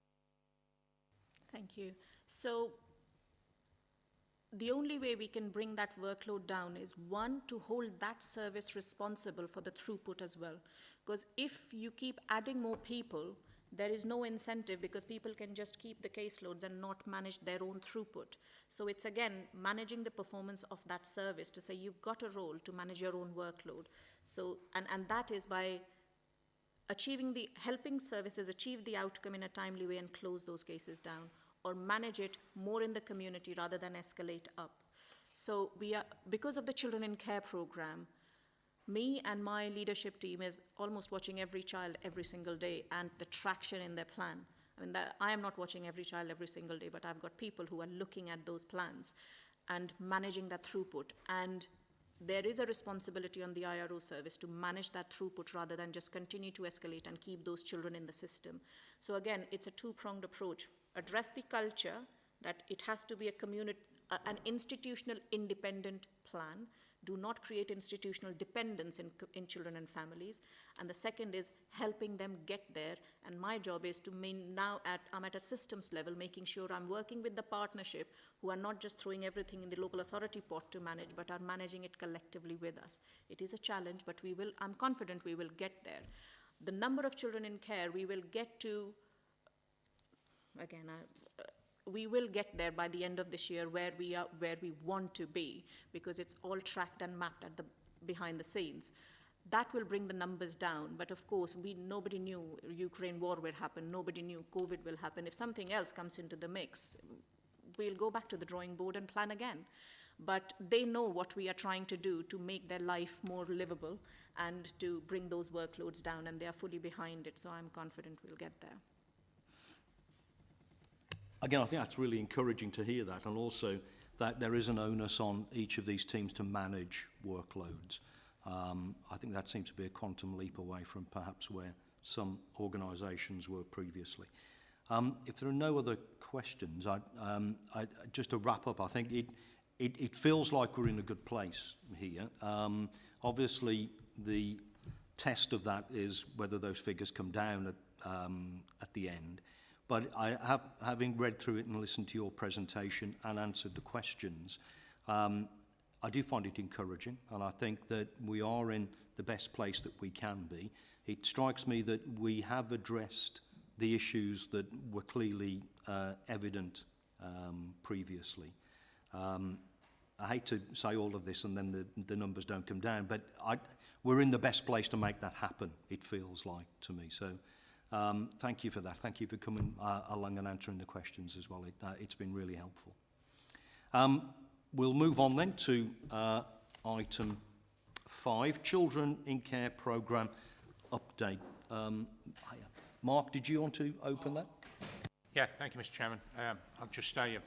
Thank you. So the only way we can bring that workload down is, one, to hold that service responsible for the throughput as well. Because if you keep adding more people, there is no incentive, because people can just keep the caseloads and not manage their own throughput. So it's, again, managing the performance of that service to say you've got a role to manage your own workload. So, and that is by helping services achieve the outcome in a timely way and close those cases down, or manage it more in the community rather than escalate up. So because of the Children in Care program, me and my leadership team is almost watching every child every single day and the traction in their plan. I mean, I am not watching every child every single day, but I've got people who are looking at those plans and managing that throughput. And there is a responsibility on the IRO service to manage that throughput rather than just continue to escalate and keep those children in the system. So again, it's a two-pronged approach. Address the culture, that it has to be an institutional independent plan Do not create institutional dependence in children and families. And the second is helping them get there. And my job is to I'm at a systems level, making sure I'm working with the partnership who are not just throwing everything in the local authority pot to manage, but are managing it collectively with us. It is a challenge, but I'm confident we will get there. The number of children in care, we will get to, again, we will get there by the end of this year where we want to be, because it's all tracked and mapped behind the scenes. That will bring the numbers down, but of course nobody knew Ukraine war will happen, nobody knew COVID will happen. If something else comes into the mix, we'll go back to the drawing board and plan again. But they know what we are trying to do to make their life more livable and to bring those workloads down, and they are fully behind it, so I'm confident we'll get there. Again, I think that's really encouraging to hear that, and also that there is an onus on each of these teams to manage workloads. I think that seems to be a quantum leap away from perhaps where some organisations were previously. If there are no other questions, just to wrap up, I think it feels like we're in a good place here. Obviously, the test of that is whether those figures come down at the end. But having read through it and listened to your presentation and answered the questions, I do find it encouraging, and I think that we are in the best place that we can be. It strikes me that we have addressed the issues that were clearly evident previously. I hate to say all of this and then the numbers don't come down, but we're in the best place to make that happen, it feels like to me. So thank you for that. Thank you for coming along and answering the questions as well. It's been really helpful. We'll move on then to item 5, Children in Care Programme Update. Mark, did you want to open that? Yeah, thank you, Mr. Chairman. I'll just say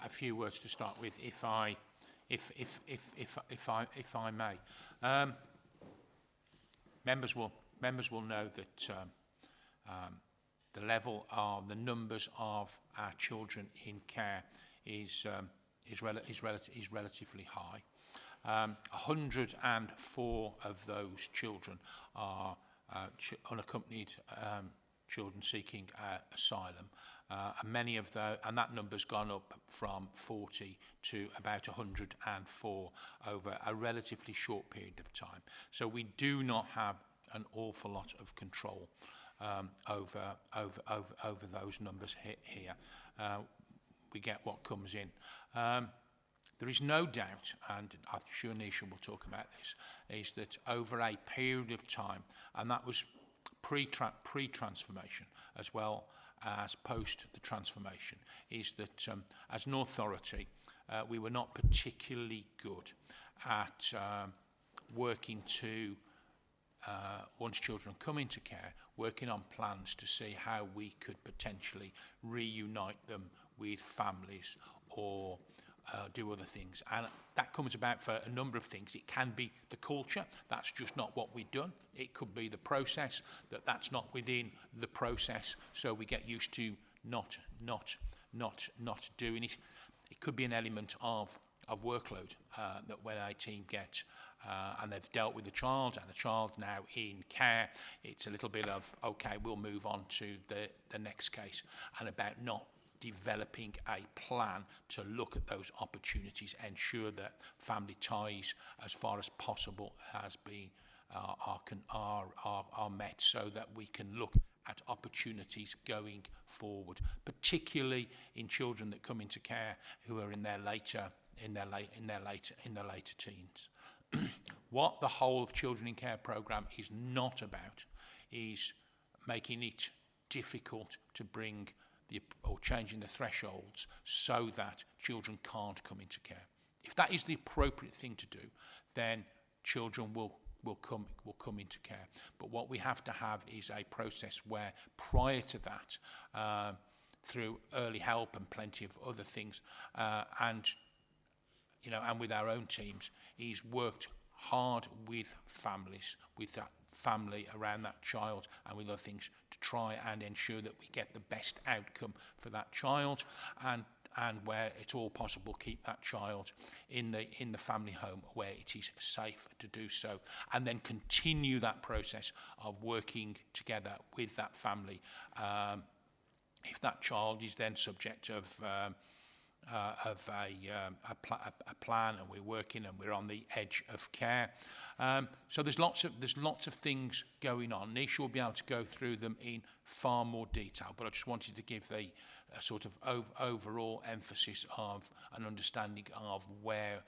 a few words to start with, if I may. Members will know that the numbers of our children in care is relatively high. 104 of those children are unaccompanied children seeking asylum, and many of those, and that number's gone up from 40 to about 104 over a relatively short period of time. So we do not have an awful lot of control over those numbers here. We get what comes in. There is no doubt, and I'm sure Nisha will talk about this, is that over a period of time, and that was pre-transformation as well as post the transformation, is that as an authority, we were not particularly good at working to, once children come into care, working on plans to see how we could potentially reunite them with families or do other things. And that comes about for a number of things. It can be the culture, that's just not what we've done. It could be the process, that's not within the process, so we get used to not doing it. It could be an element of workload that when a team gets and they've dealt with the child and the child now in care, it's a little bit of, okay, we'll move on to the next case, and about not developing a plan to look at those opportunities, ensure that family ties as far as possible has been are met, so that we can look at opportunities going forward, particularly in children that come into care who are in their later teens. What the whole of Children in Care programme is not about is making it difficult to bring or changing the thresholds so that children can't come into care. If that is the appropriate thing to do, then children will come into care. But what we have to have is a process where, prior to that, through early help and plenty of other things, and with our own teams, is worked hard with families, with that family around that child and with other things, to try and ensure that we get the best outcome for that child, and and where it's all possible, keep that child in the family home where it is safe to do so, and then continue that process of working together with that family. If that child is then subject of a plan, and we're working and we're on the edge of care. So there's lots of things going on. Nisha will be able to go through them in far more detail, but I just wanted to give a sort of overall emphasis of an understanding of where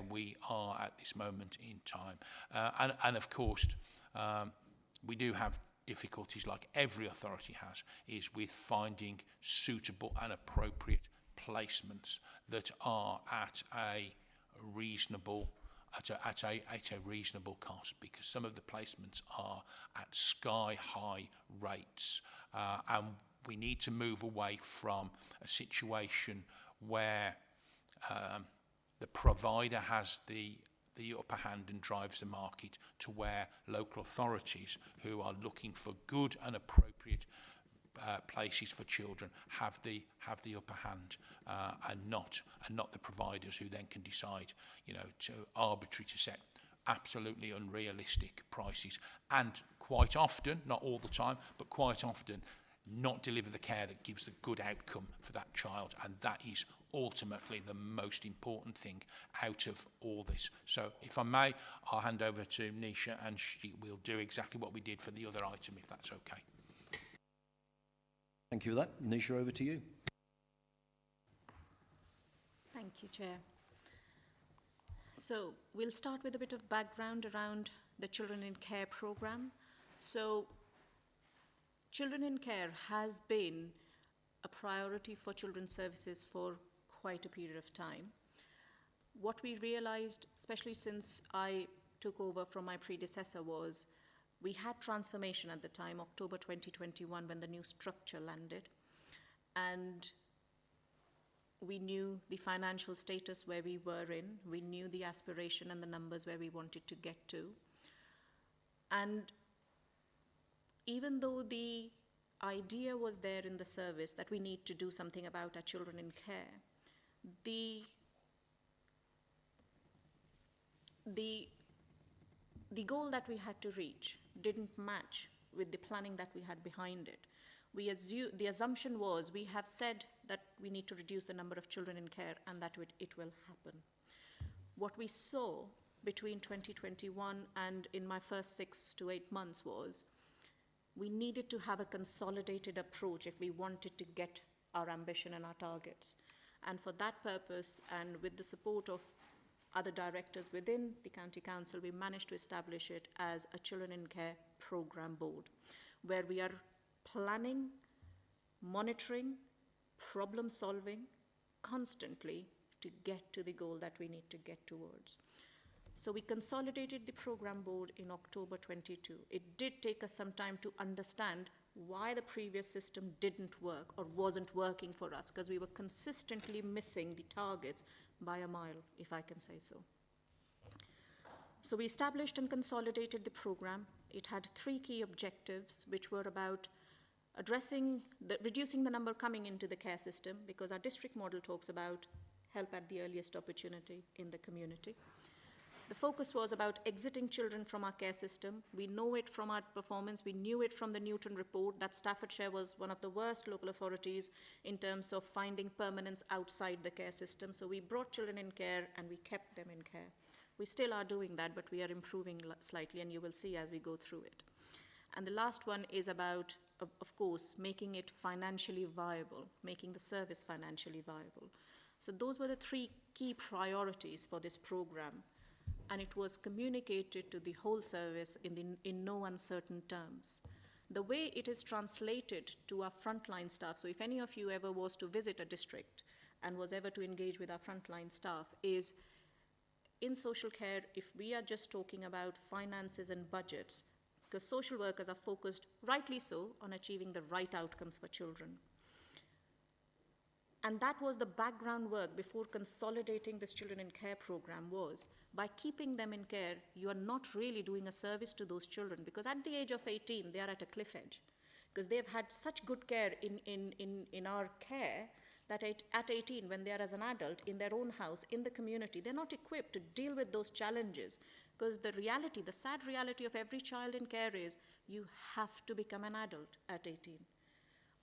we are at this moment in time. And of course, we do have difficulties, like every authority has, is with finding suitable and appropriate placements that are at a reasonable cost, because some of the placements are at sky high rates, and we need to move away from a situation where the provider has the upper hand and drives the market, to where local authorities who are looking for good and appropriate places for children have the upper hand, and not the providers, who then can decide, to arbitrary to set absolutely unrealistic prices, and quite often, not all the time, but quite often, not deliver the care that gives the good outcome for that child. And that is ultimately the most important thing out of all this. So if I may, I'll hand over to Nisha, and she will do exactly what we did for the other item, if that's okay. Thank you for that. Nisha, over to you. Thank you, Chair. So we'll start with a bit of background around the Children in Care programme. So Children in Care has been a priority for children's services for quite a period of time. What we realised, especially since I took over from my predecessor, was we had transformation at the time, October 2021, when the new structure landed. And we knew the financial status where we were in. We knew the aspiration and the numbers where we wanted to get to. And even though the idea was there in the service that we need to do something about our children in care, the goal that we had to reach didn't match with the planning that we had behind it. The assumption was, we have said that we need to reduce the number of children in care, and that it will happen. What we saw between 2021 and in my first 6 to 8 months was, we needed to have a consolidated approach if we wanted to get our ambition and our targets. And for that purpose, and with the support of other directors within the County Council, we managed to establish it as a Children in Care Programme Board, where we are planning, monitoring, problem solving constantly to get to the goal that we need to get towards. So we consolidated the Programme Board in October 22. It did take us some time to understand why the previous system didn't work or wasn't working for us, because we were consistently missing the targets by a mile, if I can say so. So we established and consolidated the program. It had 3 key objectives, which were about reducing the number coming into the care system, because our district model talks about help at the earliest opportunity in the community. The focus was about exiting children from our care system. We know it from our performance. We knew it from the Newton report that Staffordshire was one of the worst local authorities in terms of finding permanence outside the care system. So we brought children in care and we kept them in care. We still are doing that, but we are improving slightly, and you will see as we go through it. And the last one is about, of course, making it financially viable, making the service financially viable. So those were the 3 key priorities for this program. And it was communicated to the whole service in no uncertain terms. The way it is translated to our frontline staff, so if any of you ever was to visit a district and was ever to engage with our frontline staff, is in social care, if we are just talking about finances and budgets, because social workers are focused, rightly so, on achieving the right outcomes for children. And that was the background work before consolidating this Children in Care program was, by keeping them in care, you are not really doing a service to those children, because at the age of 18, they are at a cliff edge, because they've had such good care in our care that at 18, when they are as an adult, in their own house, in the community, they're not equipped to deal with those challenges. Because the reality, the sad reality of every child in care is you have to become an adult at 18.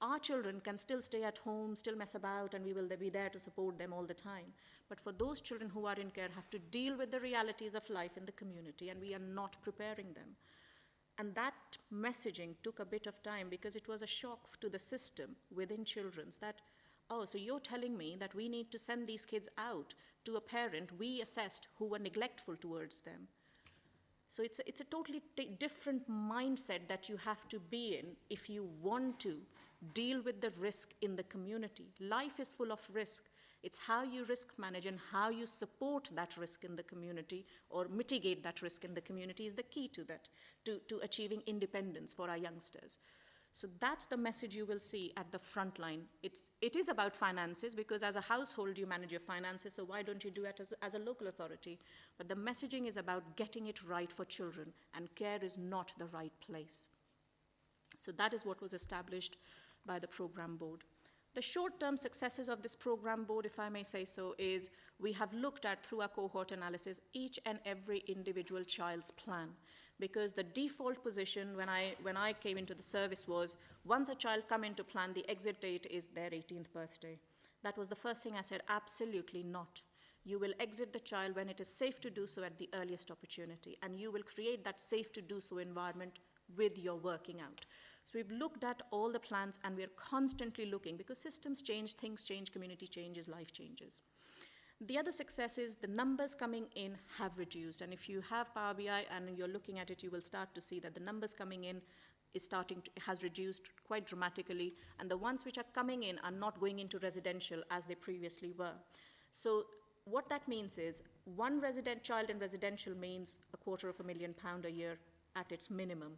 Our children can still stay at home, still mess about, and we will be there to support them all the time. But for those children who are in care, have to deal with the realities of life in the community, and we are not preparing them. And that messaging took a bit of time because it was a shock to the system within children's that, oh, so you're telling me that we need to send these kids out to a parent we assessed who were neglectful towards them. So it's a totally different mindset that you have to be in if you want to deal with the risk in the community. Life is full of risk. It's how you risk manage and how you support that risk in the community or mitigate that risk in the community is the key to that, to achieving independence for our youngsters. So that's the message you will see at the front line. It is about finances because as a household you manage your finances, so why don't you do it as a local authority? But the messaging is about getting it right for children, and care is not the right place. So that is what was established by the program board. The short-term successes of this program board, if I may say so, is we have looked at, through our cohort analysis, each and every individual child's plan. Because the default position when I came into the service was, once a child come into plan, the exit date is their 18th birthday. That was the first thing I said, absolutely not. You will exit the child when it is safe to do so at the earliest opportunity, and you will create that safe to do so environment with your working out. So we've looked at all the plans, and we're constantly looking, because systems change, things change, community changes, life changes. The other success is the numbers coming in have reduced, and if you have Power BI and you're looking at it, you will start to see that the numbers coming in has reduced quite dramatically, and the ones which are coming in are not going into residential as they previously were. So what that means is one child in residential means £250,000 a year at its minimum,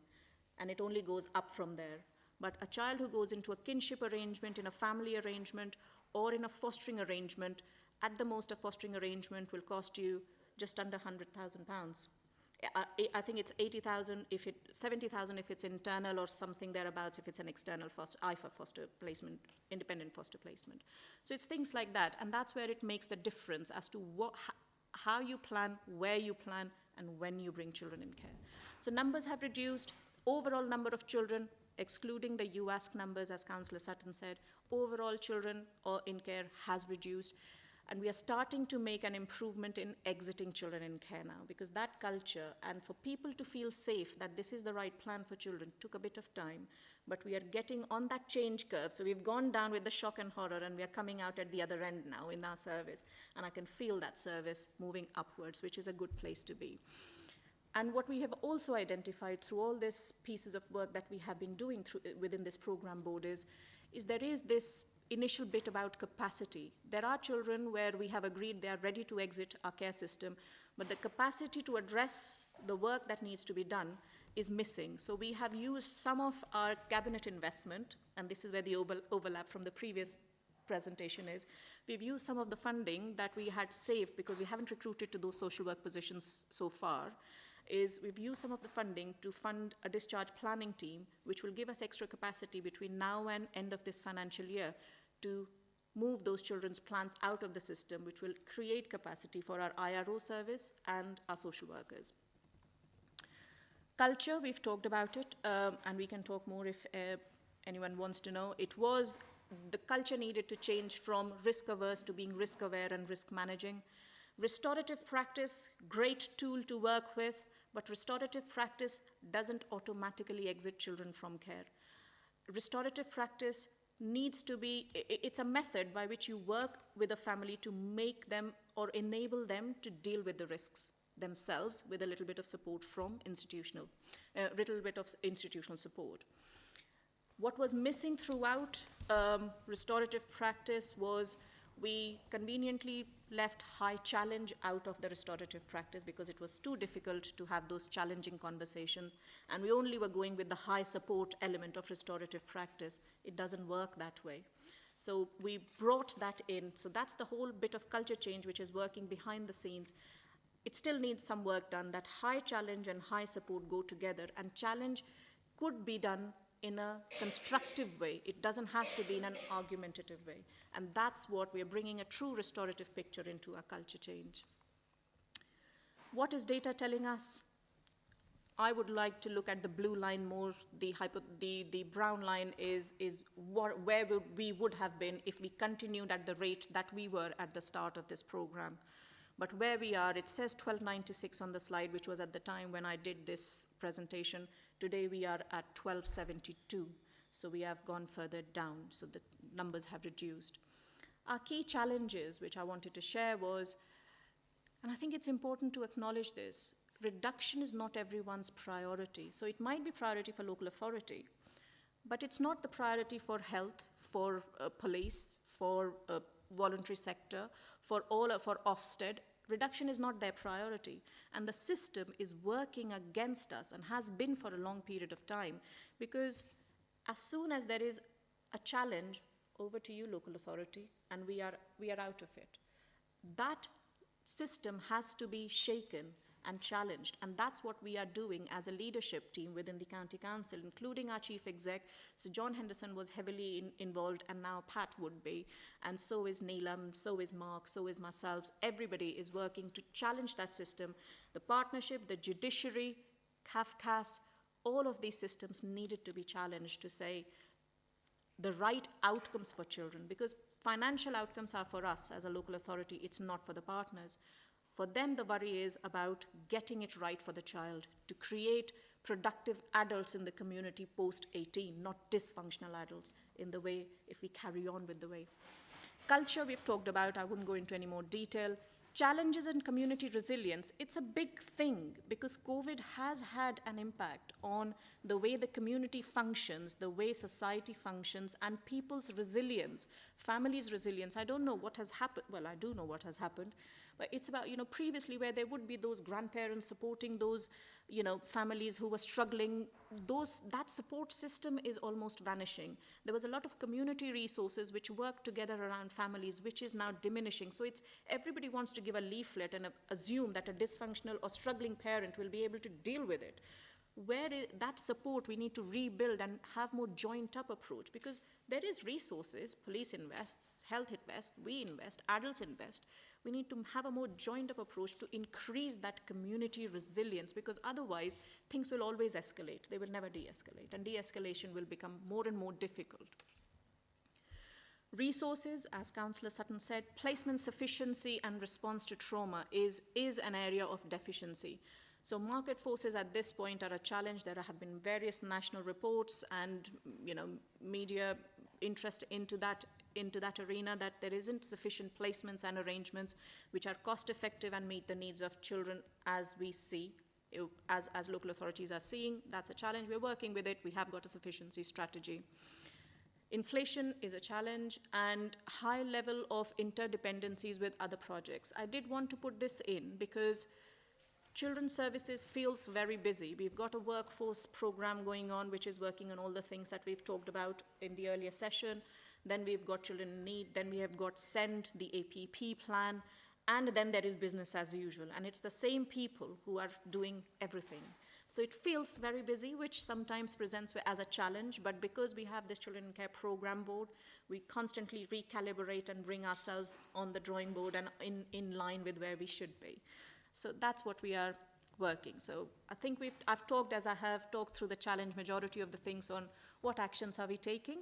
and it only goes up from there. But a child who goes into a kinship arrangement, in a family arrangement, or in a fostering arrangement, at the most, a fostering arrangement will cost you just under £100,000. I think it's 80,000 70,000 if it's internal, or something thereabouts if it's an external IFA foster placement, independent foster placement. So it's things like that, and that's where it makes the difference as to how you plan, where you plan, and when you bring children in care. So numbers have reduced. Overall number of children, excluding the UASC numbers, as Councillor Sutton said, overall children in care has reduced. And we are starting to make an improvement in exiting children in care now, because that culture, and for people to feel safe that this is the right plan for children, took a bit of time. But we are getting on that change curve. So we've gone down with the shock and horror, and we are coming out at the other end now in our service. And I can feel that service moving upwards, which is a good place to be. And what we have also identified through all these pieces of work that we have been doing within this program board is there is this initial bit about capacity. There are children where we have agreed they are ready to exit our care system, but the capacity to address the work that needs to be done is missing. So we have used some of our cabinet investment, and this is where the overlap from the previous presentation is. We've used some of the funding that we had saved because we haven't recruited to those social work positions so far. We've used some of the funding to fund a discharge planning team, which will give us extra capacity between now and end of this financial year to move those children's plans out of the system, which will create capacity for our IRO service and our social workers. Culture, we've talked about it, and we can talk more if anyone wants to know. The culture needed to change from risk-averse to being risk-aware and risk-managing. Restorative practice, great tool to work with, but restorative practice doesn't automatically exit children from care. Restorative practice needs to be, it's a method by which you work with a family to make them or enable them to deal with the risks themselves with a little bit of support from institutional support. What was missing throughout restorative practice was we conveniently left high challenge out of the restorative practice because it was too difficult to have those challenging conversations, and we only were going with the high support element of restorative practice. It doesn't work that way. So we brought that in. So that's the whole bit of culture change which is working behind the scenes. It still needs some work done. That high challenge and high support go together, and challenge could be done in a constructive way. It doesn't have to be in an argumentative way. And that's what we're bringing a true restorative picture into our culture change. What is data telling us? I would like to look at the blue line more. The brown line is where we would have been if we continued at the rate that we were at the start of this program. But where we are, it says 1296 on the slide, which was at the time when I did this presentation. Today we are at 1272. So we have gone further down. So the numbers have reduced. Our key challenges, which I wanted to share was, and I think it's important to acknowledge this, reduction is not everyone's priority. So it might be priority for local authority, but it's not the priority for health, for police, for voluntary sector, for Ofsted. Reduction is not their priority. And the system is working against us and has been for a long period of time, because as soon as there is a challenge, over to you, local authority, and we are out of it. That system has to be shaken and challenged, and that's what we are doing as a leadership team within the County Council, including our Chief Exec. So John Henderson was heavily involved, and now Pat would be, and so is Neelam, so is Mark, so is myself. Everybody is working to challenge that system. The partnership, the judiciary, CAFCAS, all of these systems needed to be challenged to say the right outcomes for children, because financial outcomes are for us as a local authority, it's not for the partners. For them, the worry is about getting it right for the child, to create productive adults in the community post-18, not dysfunctional adults in the way, if we carry on with the way. Culture we've talked about, I wouldn't go into any more detail. Challenges in community resilience, it's a big thing because COVID has had an impact on the way the community functions, the way society functions, and people's resilience, families' resilience. I don't know what has happened. Well, I do know what has happened. But it's about, previously where there would be those grandparents supporting those, families who were struggling, that support system is almost vanishing. There was a lot of community resources which worked together around families, which is now diminishing. So everybody wants to give a leaflet and assume that a dysfunctional or struggling parent will be able to deal with it. That support we need to rebuild and have more joint up approach, because there is resources, police invests, health invests, we invest, adults invest. We need to have a more joined up approach to increase that community resilience, because otherwise things will always escalate. They will never de-escalate, and de-escalation will become more and more difficult. Resources, as Councillor Sutton said, placement sufficiency and response to trauma is an area of deficiency. So market forces at this point are a challenge. There have been various national reports and media interest into that arena, that there isn't sufficient placements and arrangements which are cost effective and meet the needs of children as we see, as local authorities are seeing. That's a challenge. We're working with it. We have got a sufficiency strategy. Inflation is a challenge, and high level of interdependencies with other projects. I did want to put this in because Children's Services feels very busy. We've got a workforce program going on which is working on all the things that we've talked about in the earlier session. Then we've got Children in Need. Then we have got SEND, the APP plan. And then there is business as usual. And it's the same people who are doing everything. So it feels very busy, which sometimes presents as a challenge. But because we have this Children in Care Program Board, we constantly recalibrate and bring ourselves on the drawing board and in line with where we should be. So that's what we are working. So I think I've talked, as I have talked through the challenge, majority of the things on what actions are we taking.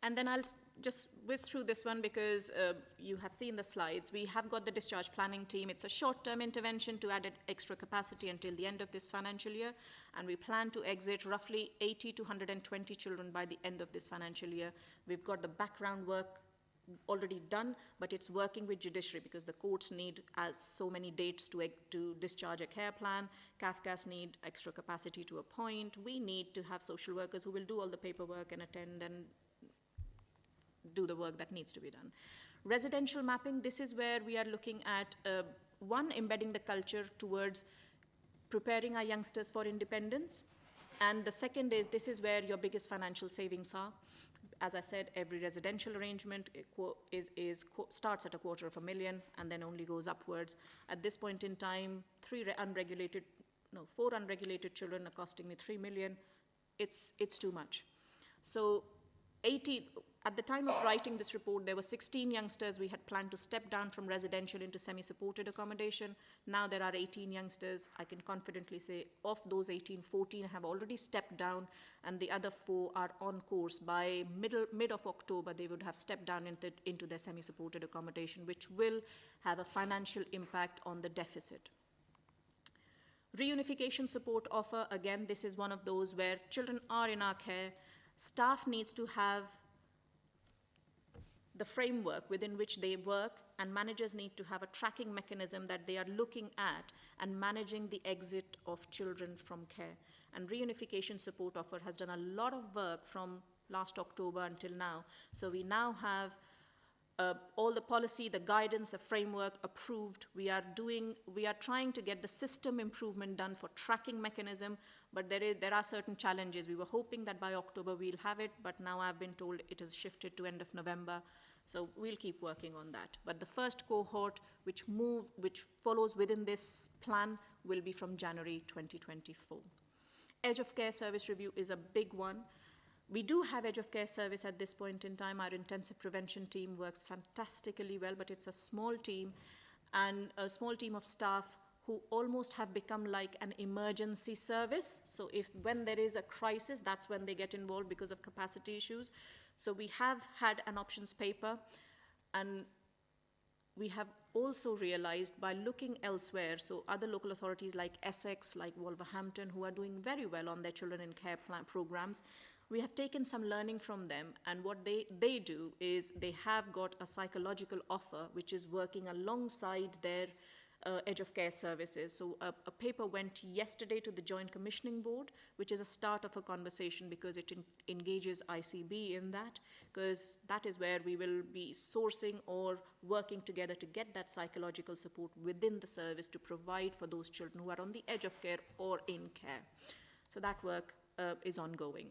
And then I'll just whiz through this one because you have seen the slides. We have got the discharge planning team. It's a short-term intervention to add extra capacity until the end of this financial year. And we plan to exit roughly 80 to 120 children by the end of this financial year. We've got the background work already done, but it's working with judiciary because the courts need as so many dates to discharge a care plan. CAFCAS need extra capacity to appoint. We need to have social workers who will do all the paperwork and attend and do the work that needs to be done. Residential mapping, this is where we are looking at, one, embedding the culture towards preparing our youngsters for independence. And the second is, this is where your biggest financial savings are. As I said, every residential arrangement starts at $250,000 and then only goes upwards. At this point in time, 4 unregulated children are costing me $3 million. it's too much. So 18, at the time of writing this report, there were 16 youngsters we had planned to step down from residential into semi-supported accommodation. Now there are 18 youngsters. I can confidently say of those 18, 14 have already stepped down, and the other 4 are on course. By mid of October, they would have stepped down into their semi-supported accommodation, which will have a financial impact on the deficit. Reunification support offer, again, this is one of those where children are in our care. Staff needs to have the framework within which they work, and managers need to have a tracking mechanism that they are looking at and managing the exit of children from care. And reunification support offer has done a lot of work from last October until now. So we now have all the policy, the guidance, the framework approved. We are trying to get the system improvement done for tracking mechanism, but there are certain challenges. We were hoping that by October we'll have it, but now I've been told it is shifted to end of November. So we'll keep working on that. But the first cohort which follows within this plan will be from January 2024. Edge of care service review is a big one. We do have edge of care service at this point in time. Our intensive prevention team works fantastically well, but it's a small team and a small team of staff who almost have become like an emergency service. So when there is a crisis, that's when they get involved because of capacity issues. So we have had an options paper, and we have also realized by looking elsewhere, so other local authorities like Essex, like Wolverhampton, who are doing very well on their children in care programs, we have taken some learning from them, and what they do is they have got a psychological offer which is working alongside their edge of care services. So a paper went yesterday to the Joint Commissioning Board, which is a start of a conversation because it engages ICB in that, because that is where we will be sourcing or working together to get that psychological support within the service to provide for those children who are on the edge of care or in care. So that work is ongoing.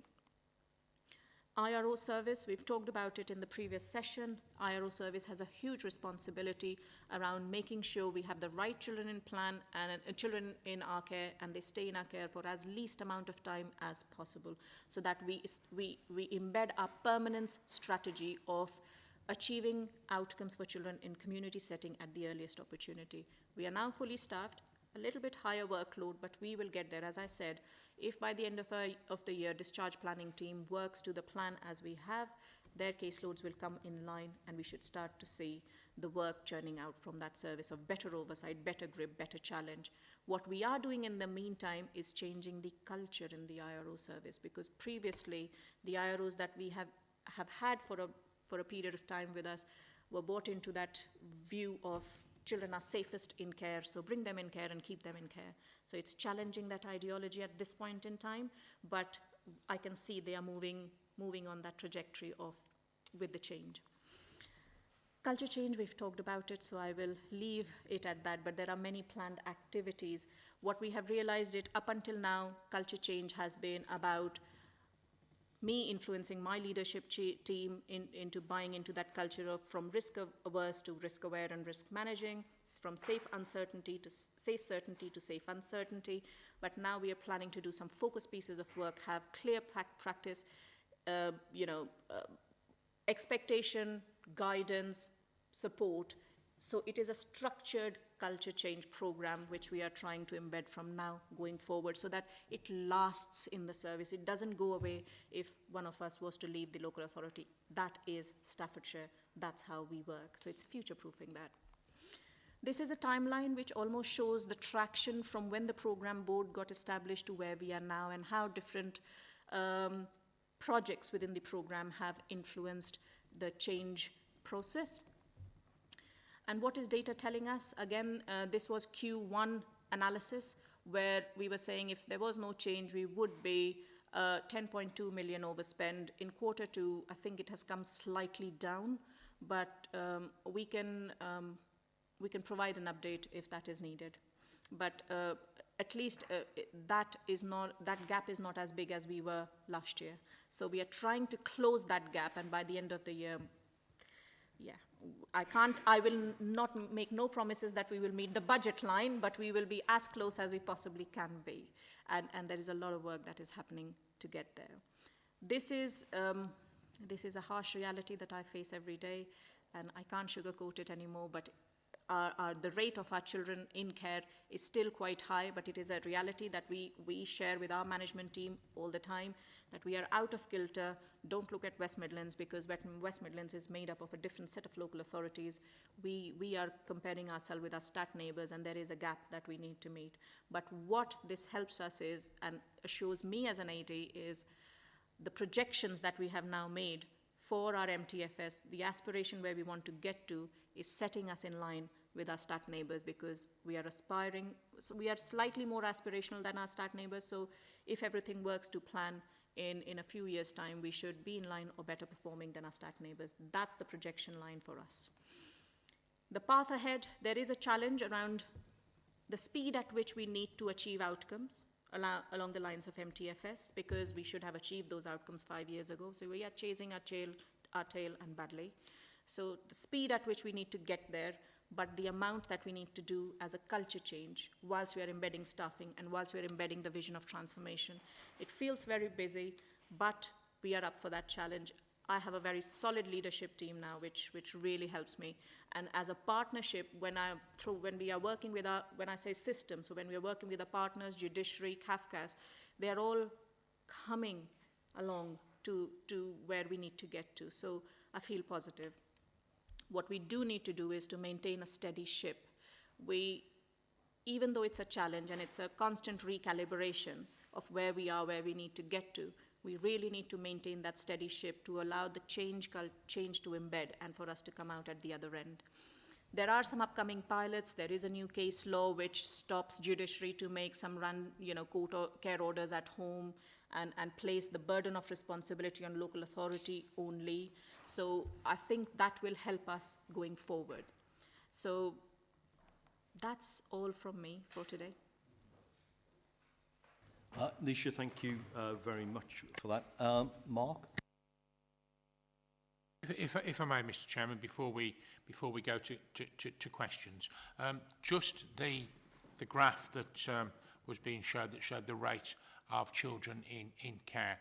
IRO service, we've talked about it in the previous session. IRO service has a huge responsibility around making sure we have the right children in plan and children in our care, and they stay in our care for as least amount of time as possible, so that we embed our permanence strategy of achieving outcomes for children in community setting at the earliest opportunity. We are now fully staffed, a little bit higher workload, but we will get there. As I said, if by the end of the year, discharge planning team works to the plan as we have, their caseloads will come in line, and we should start to see the work churning out from that service of better oversight, better grip, better challenge. What we are doing in the meantime is changing the culture in the IRO service, because previously the IROs that we have had for a period of time with us were bought into that view of children are safest in care, so bring them in care and keep them in care. So it's challenging that ideology at this point in time, but I can see they are moving on that trajectory with the change. Culture change, we've talked about it, so I will leave it at that, but there are many planned activities. What we have realized up until now, culture change has been about me influencing my leadership team into buying into that culture of from risk averse to risk aware and risk managing, from safe certainty to safe uncertainty. But now we are planning to do some focus pieces of work, have clear practice, expectation, guidance, support. So it is a structured culture change program which we are trying to embed from now going forward, so that it lasts in the service. It doesn't go away if one of us was to leave the local authority. That is Staffordshire. That's how we work. So it's future-proofing that. This is a timeline which almost shows the traction from when the program board got established to where we are now, and how different projects within the program have influenced the change process. And what is data telling us? Again, this was Q1 analysis, where we were saying if there was no change, we would be 10.2 million overspend. In Q2, I think it has come slightly down, but we can provide an update if that is needed. But at least that gap is not as big as we were last year. So we are trying to close that gap, and by the end of the year, yeah, I will not make no promises that we will meet the budget line, but we will be as close as we possibly can be. And there is a lot of work that is happening to get there. This is a harsh reality that I face every day, and I can't sugarcoat it anymore, but the rate of our children in care is still quite high, but it is a reality that we share with our management team all the time, that we are out of kilter. Don't look at West Midlands, because West Midlands is made up of a different set of local authorities. We are comparing ourselves with our stat neighbours, and there is a gap that we need to meet. But what this helps us is, and assures me as an AD, is the projections that we have now made for our MTFS, the aspiration where we want to get to, is setting us in line with our stat neighbours, because we are aspiring, so we are slightly more aspirational than our stat neighbours. So if everything works to plan, in a few years' time, we should be in line or better performing than our stat neighbours. That's the projection line for us. The path ahead, there is a challenge around the speed at which we need to achieve outcomes along the lines of MTFS, because we should have achieved those outcomes 5 years ago. So we are chasing our tail and badly. So the speed at which we need to get there, but the amount that we need to do as a culture change whilst we are embedding staffing and whilst we are embedding the vision of transformation. It feels very busy, but we are up for that challenge. I have a very solid leadership team now, which really helps me. And as a partnership, when we are working with when I say systems, so when we are working with our partners, judiciary, CAFCAS, they are all coming along to where we need to get to. So I feel positive. What we do need to do is to maintain a steady ship. Even though it's a challenge and it's a constant recalibration of where we are, where we need to get to, we really need to maintain that steady ship to allow the change to embed and for us to come out at the other end. There are some upcoming pilots. There is a new case law which stops judiciary to make some court or care orders at home and place the burden of responsibility on local authority only. So I think that will help us going forward. So that's all from me for today. Nisha, thank you very much for that. Mark? If I may, Mr. Chairman, before we go to questions, just the graph that was being showed that showed the rate of children in care.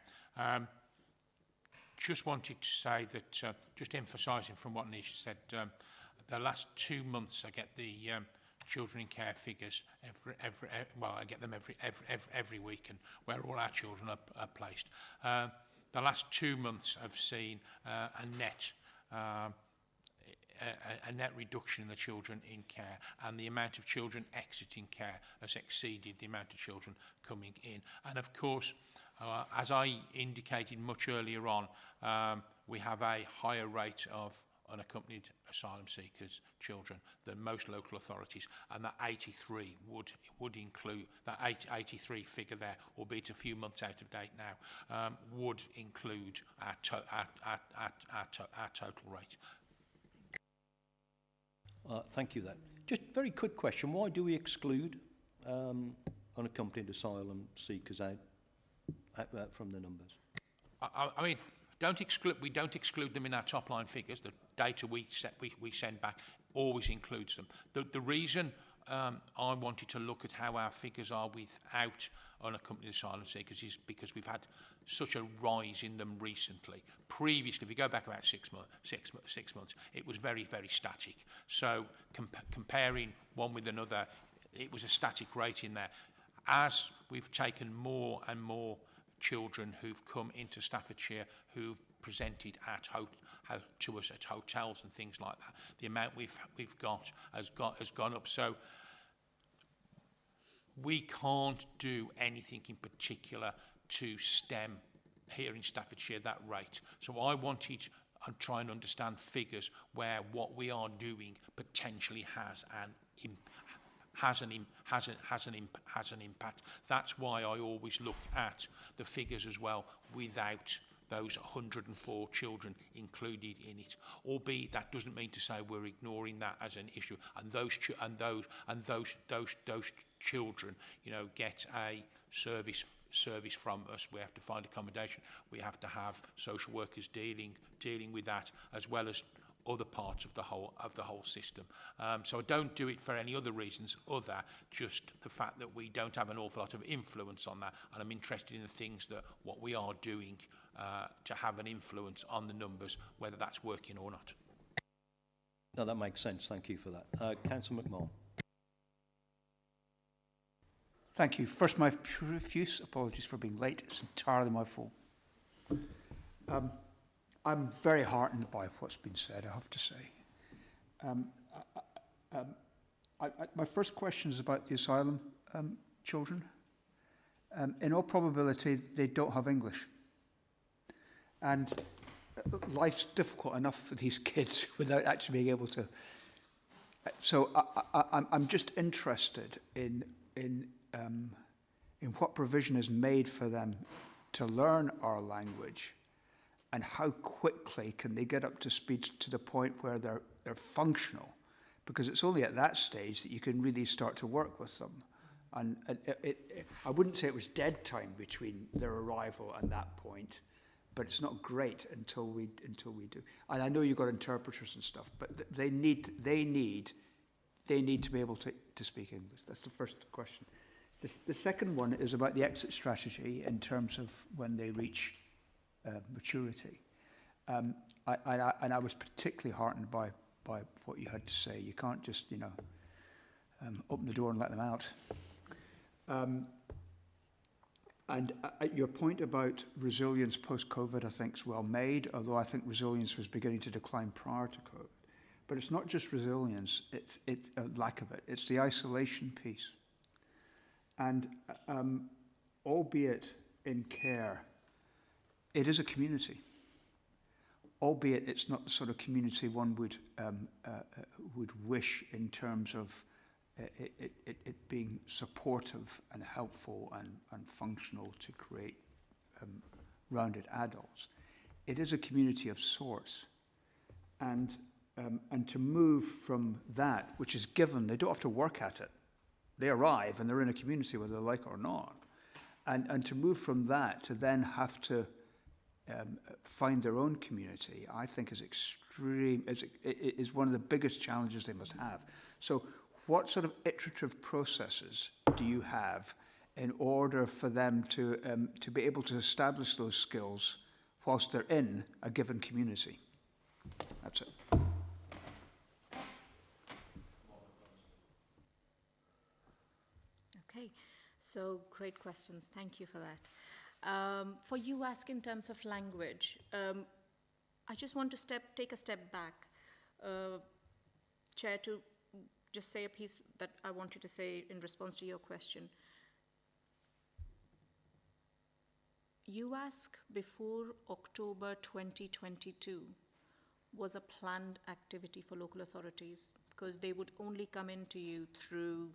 Just wanted to say that, just emphasising from what Nisha said, the last 2 months I get the children in care figures I get them every week, and where all our children are placed. The last 2 months I've seen a net reduction in the children in care, and the amount of children exiting care has exceeded the amount of children coming in. And of course, as I indicated much earlier on, we have a higher rate of unaccompanied asylum seekers children than most local authorities, and that 83 would include that 83 figure there, albeit a few months out of date now, would include our total rate. Thank you then. Just very quick question. Why do we exclude unaccompanied asylum seekers out from the numbers? I mean, we don't exclude them in our top line figures. The data we send back always includes them. The reason I wanted to look at how our figures are without unaccompanied asylum seekers is because we've had such a rise in them recently. Previously, if we go back about 6 months, it was very, very static. So comparing one with another, it was a static rate in there. As we've taken more and more children who've come into Staffordshire who've presented to us at hotels and things like that, the amount we've got has gone up. So we can't do anything in particular to stem here in Staffordshire that rate. So I wanted and try and understand figures where what we are doing potentially has an impact. That's why I always look at the figures as well without those 104 children included in it. Albeit that doesn't mean to say we're ignoring that as an issue. And those children, get a service from us. We have to find accommodation. We have to have social workers dealing with that, as well as other parts of the whole system. So I don't do it for any other reasons other just the fact that we don't have an awful lot of influence on that, and I'm interested in the things that what we are doing to have an influence on the numbers, whether that's working or not. No, that makes sense. Thank you for that. Councillor McMahon. Thank you. First, my profuse apologies for being late. It's entirely my fault. I'm very heartened by what's been said, I have to say. My first question is about the asylum children. In all probability, they don't have English. And life's difficult enough for these kids without actually being able to. So I'm just interested in what provision is made for them to learn our language, and how quickly can they get up to speed to the point where they're functional, because it's only at that stage that you can really start to work with them. And I wouldn't say it was dead time between their arrival and that point, but it's not great until we do. And I know you've got interpreters and stuff, but they need to be able to speak English. That's the first question. The second one is about the exit strategy in terms of when they reach maturity. And I was particularly heartened by what you had to say. You can't just, open the door and let them out. And your point about resilience post-COVID, I think, is well made, although I think resilience was beginning to decline prior to COVID. But it's not just resilience, it's a lack of it. It's the isolation piece. And albeit in care, it is a community. Albeit it's not the sort of community one would wish in terms of it being supportive and helpful and functional to create rounded adults. It is a community of sorts. And to move from that, which is given, they don't have to work at it. They arrive and they're in a community whether they like it or not. And to move from that to then have to find their own community, I think is one of the biggest challenges they must have. So what sort of iterative processes do you have in order for them to be able to establish those skills whilst they're in a given community? That's it. Okay, so great questions. Thank you for that. For you ask in terms of language, I just want to take a step back, Chair, to just say a piece that I want you to say in response to your question. You ask before October 2022 was a planned activity for local authorities, because they would only come into you through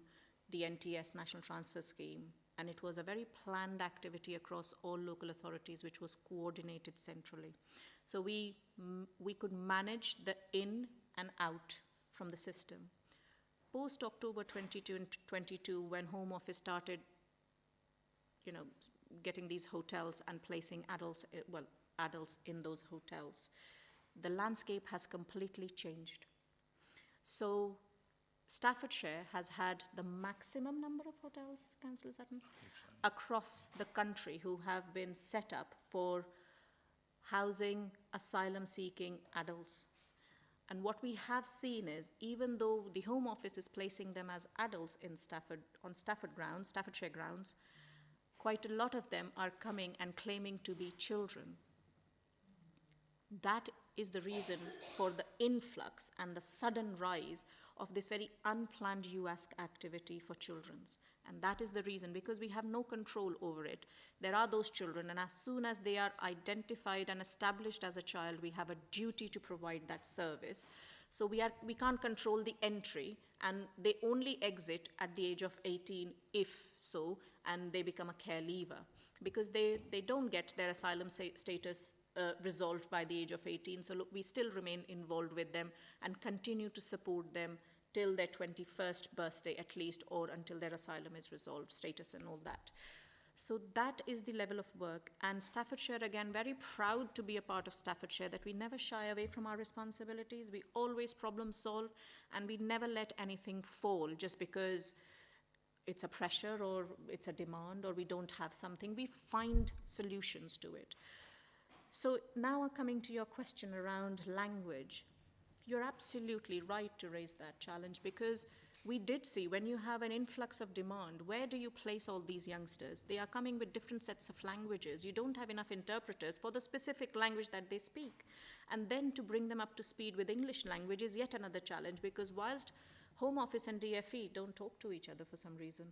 the NTS, National Transfer Scheme, and it was a very planned activity across all local authorities, which was coordinated centrally. So we could manage the in and out from the system. Post October 2022, when Home Office started, getting these hotels and placing adults in those hotels, the landscape has completely changed. So Staffordshire has had the maximum number of hotels, Councillor Sutton, across the country who have been set up for housing asylum-seeking adults. And what we have seen is, even though the Home Office is placing them as adults in Staffordshire grounds, quite a lot of them are coming and claiming to be children. That is the reason for the influx and the sudden rise of this very unplanned UASC activity for children. And that is the reason, because we have no control over it. There are those children, and as soon as they are identified and established as a child, we have a duty to provide that service. So we can't control the entry, and they only exit at the age of 18, if so, and they become a care leaver, because they don't get their asylum status resolved by the age of 18. So look, we still remain involved with them and continue to support them till their 21st birthday at least, or until their asylum is resolved, status and all that. So that is the level of work. And Staffordshire, again, very proud to be a part of Staffordshire, that we never shy away from our responsibilities. We always problem solve, and we never let anything fall just because it's a pressure or it's a demand or we don't have something. We find solutions to it. So now coming to your question around language, you're absolutely right to raise that challenge, because we did see when you have an influx of demand, where do you place all these youngsters? They are coming with different sets of languages. You don't have enough interpreters for the specific language that they speak. And then to bring them up to speed with English language is yet another challenge, because whilst Home Office and DFE don't talk to each other for some reason.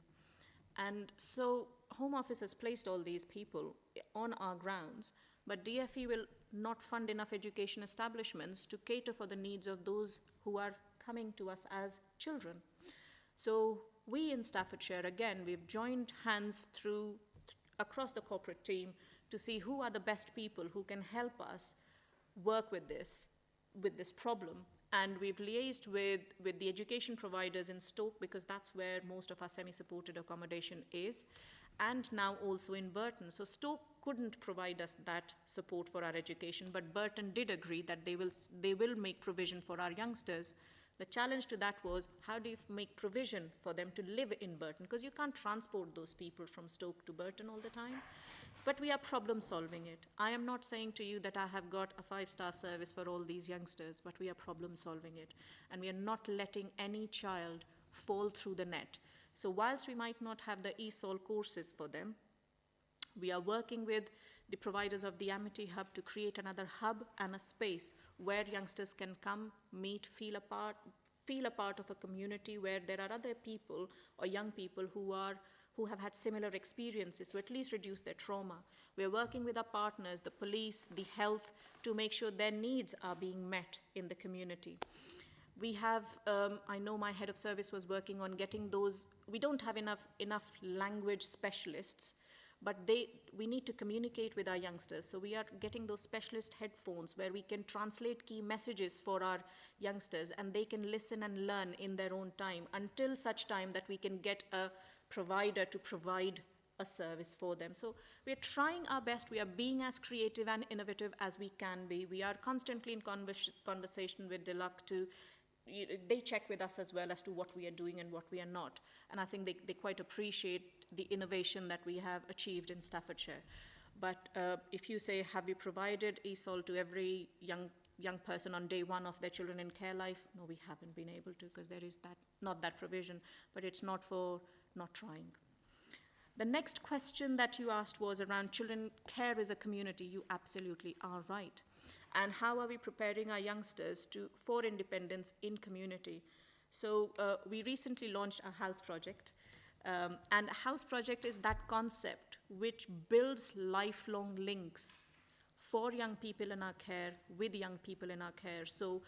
And so Home Office has placed all these people on our grounds, but DFE will not fund enough education establishments to cater for the needs of those who are coming to us as children. So we in Staffordshire, again, we've joined hands across the corporate team to see who are the best people who can help us work with this problem. And we've liaised with the education providers in Stoke, because that's where most of our semi-supported accommodation is, and now also in Burton. So Stoke couldn't provide us that support for our education, but Burton did agree that they will make provision for our youngsters. The challenge to that was, how do you make provision for them to live in Burton? Because you can't transport those people from Stoke to Burton all the time. But we are problem solving it. I am not saying to you that I have got a 5-star service for all these youngsters, but we are problem solving it. And we are not letting any child fall through the net. So whilst we might not have the ESOL courses for them, we are working with the providers of the Amity Hub to create another hub and a space where youngsters can come, meet, feel a part of a community where there are other people or young people who have had similar experiences, so at least reduce their trauma. We are working with our partners, the police, the health, to make sure their needs are being met in the community. We have, I know my head of service was working on getting those, we don't have enough language specialists, but we need to communicate with our youngsters. So we are getting those specialist headphones where we can translate key messages for our youngsters, and they can listen and learn in their own time until such time that we can get a provider to provide a service for them. So we're trying our best. We are being as creative and innovative as we can be. We are constantly in conversation with Deluxe to, they check with us as well as to what we are doing and what we are not. And I think they quite appreciate the innovation that we have achieved in Staffordshire. But if you say, have we provided ESOL to every young person on day one of their children in care life? No, we haven't been able to, because there is not that provision, but it's not for not trying. The next question that you asked was around children care as a community. You absolutely are right. And how are we preparing our youngsters for independence in community? So we recently launched a house project. And a house project is that concept which builds lifelong links for young people in our care, with young people in our care. So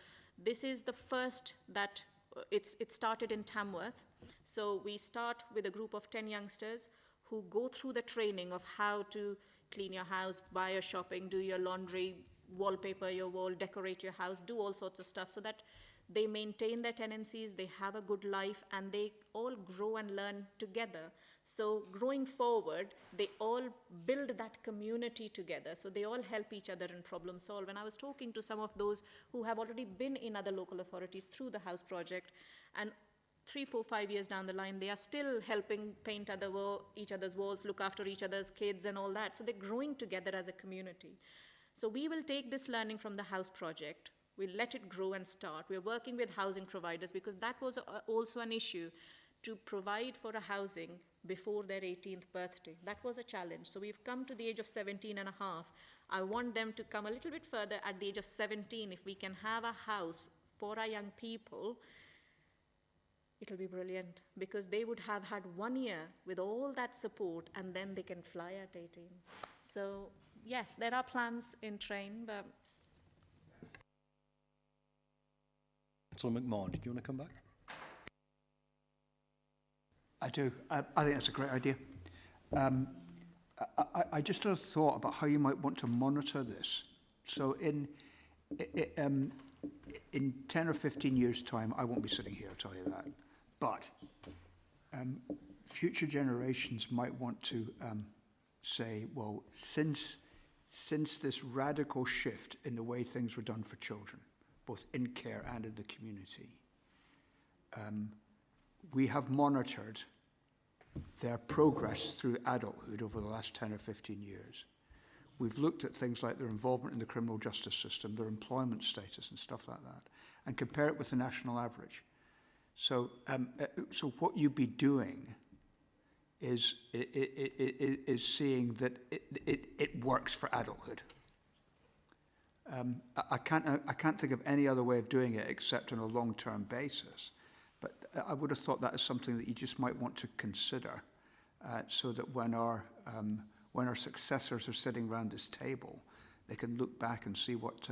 this is the first that it started in Tamworth. So we start with a group of 10 youngsters who go through the training of how to clean your house, buy your shopping, do your laundry, wallpaper your wall, decorate your house, do all sorts of stuff, so that they maintain their tenancies, they have a good life, and they all grow and learn together. So growing forward, they all build that community together. So they all help each other and problem solve. And I was talking to some of those who have already been in other local authorities through the house project, and 3, 4, 5 years down the line, they are still helping paint each other's walls, look after each other's kids and all that. So they're growing together as a community. So we will take this learning from the house project, we'll let it grow and start. We're working with housing providers, because that was also an issue, to provide for a housing before their 18th birthday. That was a challenge. So we've come to the age of 17 and a half. I want them to come a little bit further at the age of 17. If we can have a house for our young people, it'll be brilliant, because they would have had 1 year with all that support, and then they can fly at 18. So yes, there are plans in train, but... Councillor McMahon, did you want to come back? I do. I think that's a great idea. I just had a thought about how you might want to monitor this. So in 10 or 15 years' time, I won't be sitting here, I'll tell you that. But future generations might want to say, well, since this radical shift in the way things were done for children, both in care and in the community, we have monitored their progress through adulthood over the last 10 or 15 years. We've looked at things like their involvement in the criminal justice system, their employment status and stuff like that, and compare it with the national average. So, so what you'd be doing is seeing that it works for adulthood. I can't think of any other way of doing it except on a long-term basis. But I would have thought that is something that you just might want to consider, so that when our successors are sitting around this table, they can look back and see what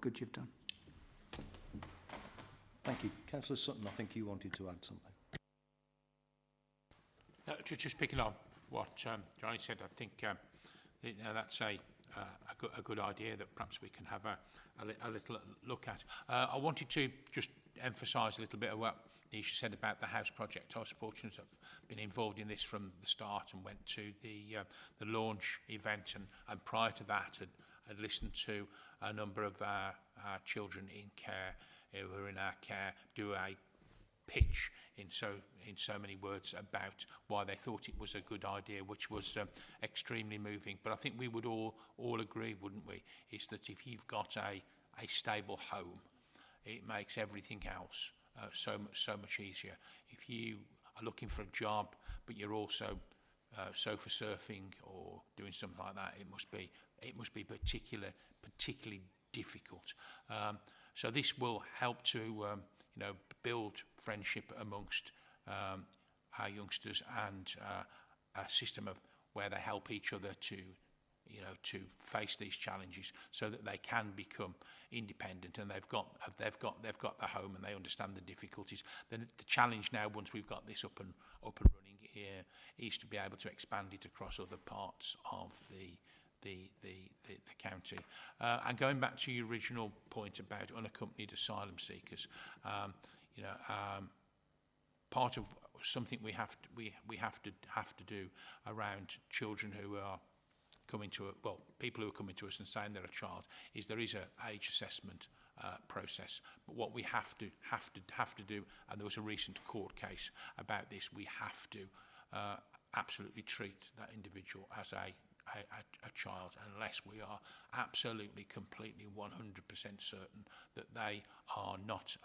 good you've done. Thank you. Councillor Sutton, I think you wanted to add something. Just picking up what Johnny said, I think that's a good idea that perhaps we can have a little look at. I wanted to just emphasise a little bit of what Nisha said about the house project. I was fortunate to have been involved in this from the start and went to the launch event, and prior to that had listened to a number of our children in care who were in our care do a pitch in so many words about why they thought it was a good idea, which was extremely moving. But I think we would all agree, wouldn't we, is that if you've got a stable home, it makes everything else so much easier. If you are looking for a job, but you're also sofa surfing or doing something like that, it must be particularly difficult. So this will help to build friendship amongst our youngsters, and a system of where they help each other to face these challenges, so that they can become independent, and they've got the home and they understand the difficulties. Then the challenge now, once we've got this up and running here, is to be able to expand it across other parts of the county. And going back to your original point about unaccompanied asylum seekers, part of something we have to do around children who are coming to people who are coming to us and saying they're a child, is there is a age assessment process. But what we have to do, and there was a recent court case about this, we have to absolutely treat that individual as a child, unless we are absolutely, completely, 100% certain that they are not,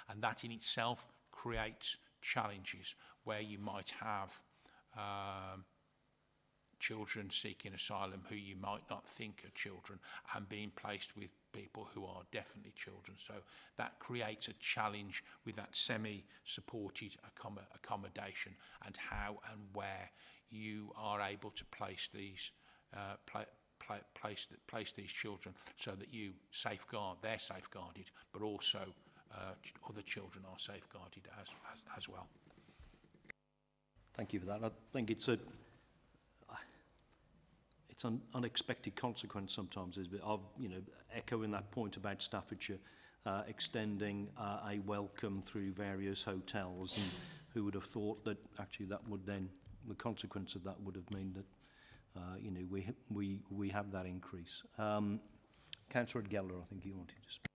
and that in itself creates challenges where you might have children seeking asylum who you might not think are children and being placed with people who are definitely children. So that creates a challenge with that semi-supported accommodation, and how and where you are able to place these place these children, so that they're safeguarded, but also other children are safeguarded as well. Thank you for that. I think it's an unexpected consequence sometimes, is of echoing that point about Staffordshire extending a welcome through various hotels, and who would have thought that actually that would then, the consequence of that would have meant that we have that increase. Councillor Geller, I think you wanted to speak.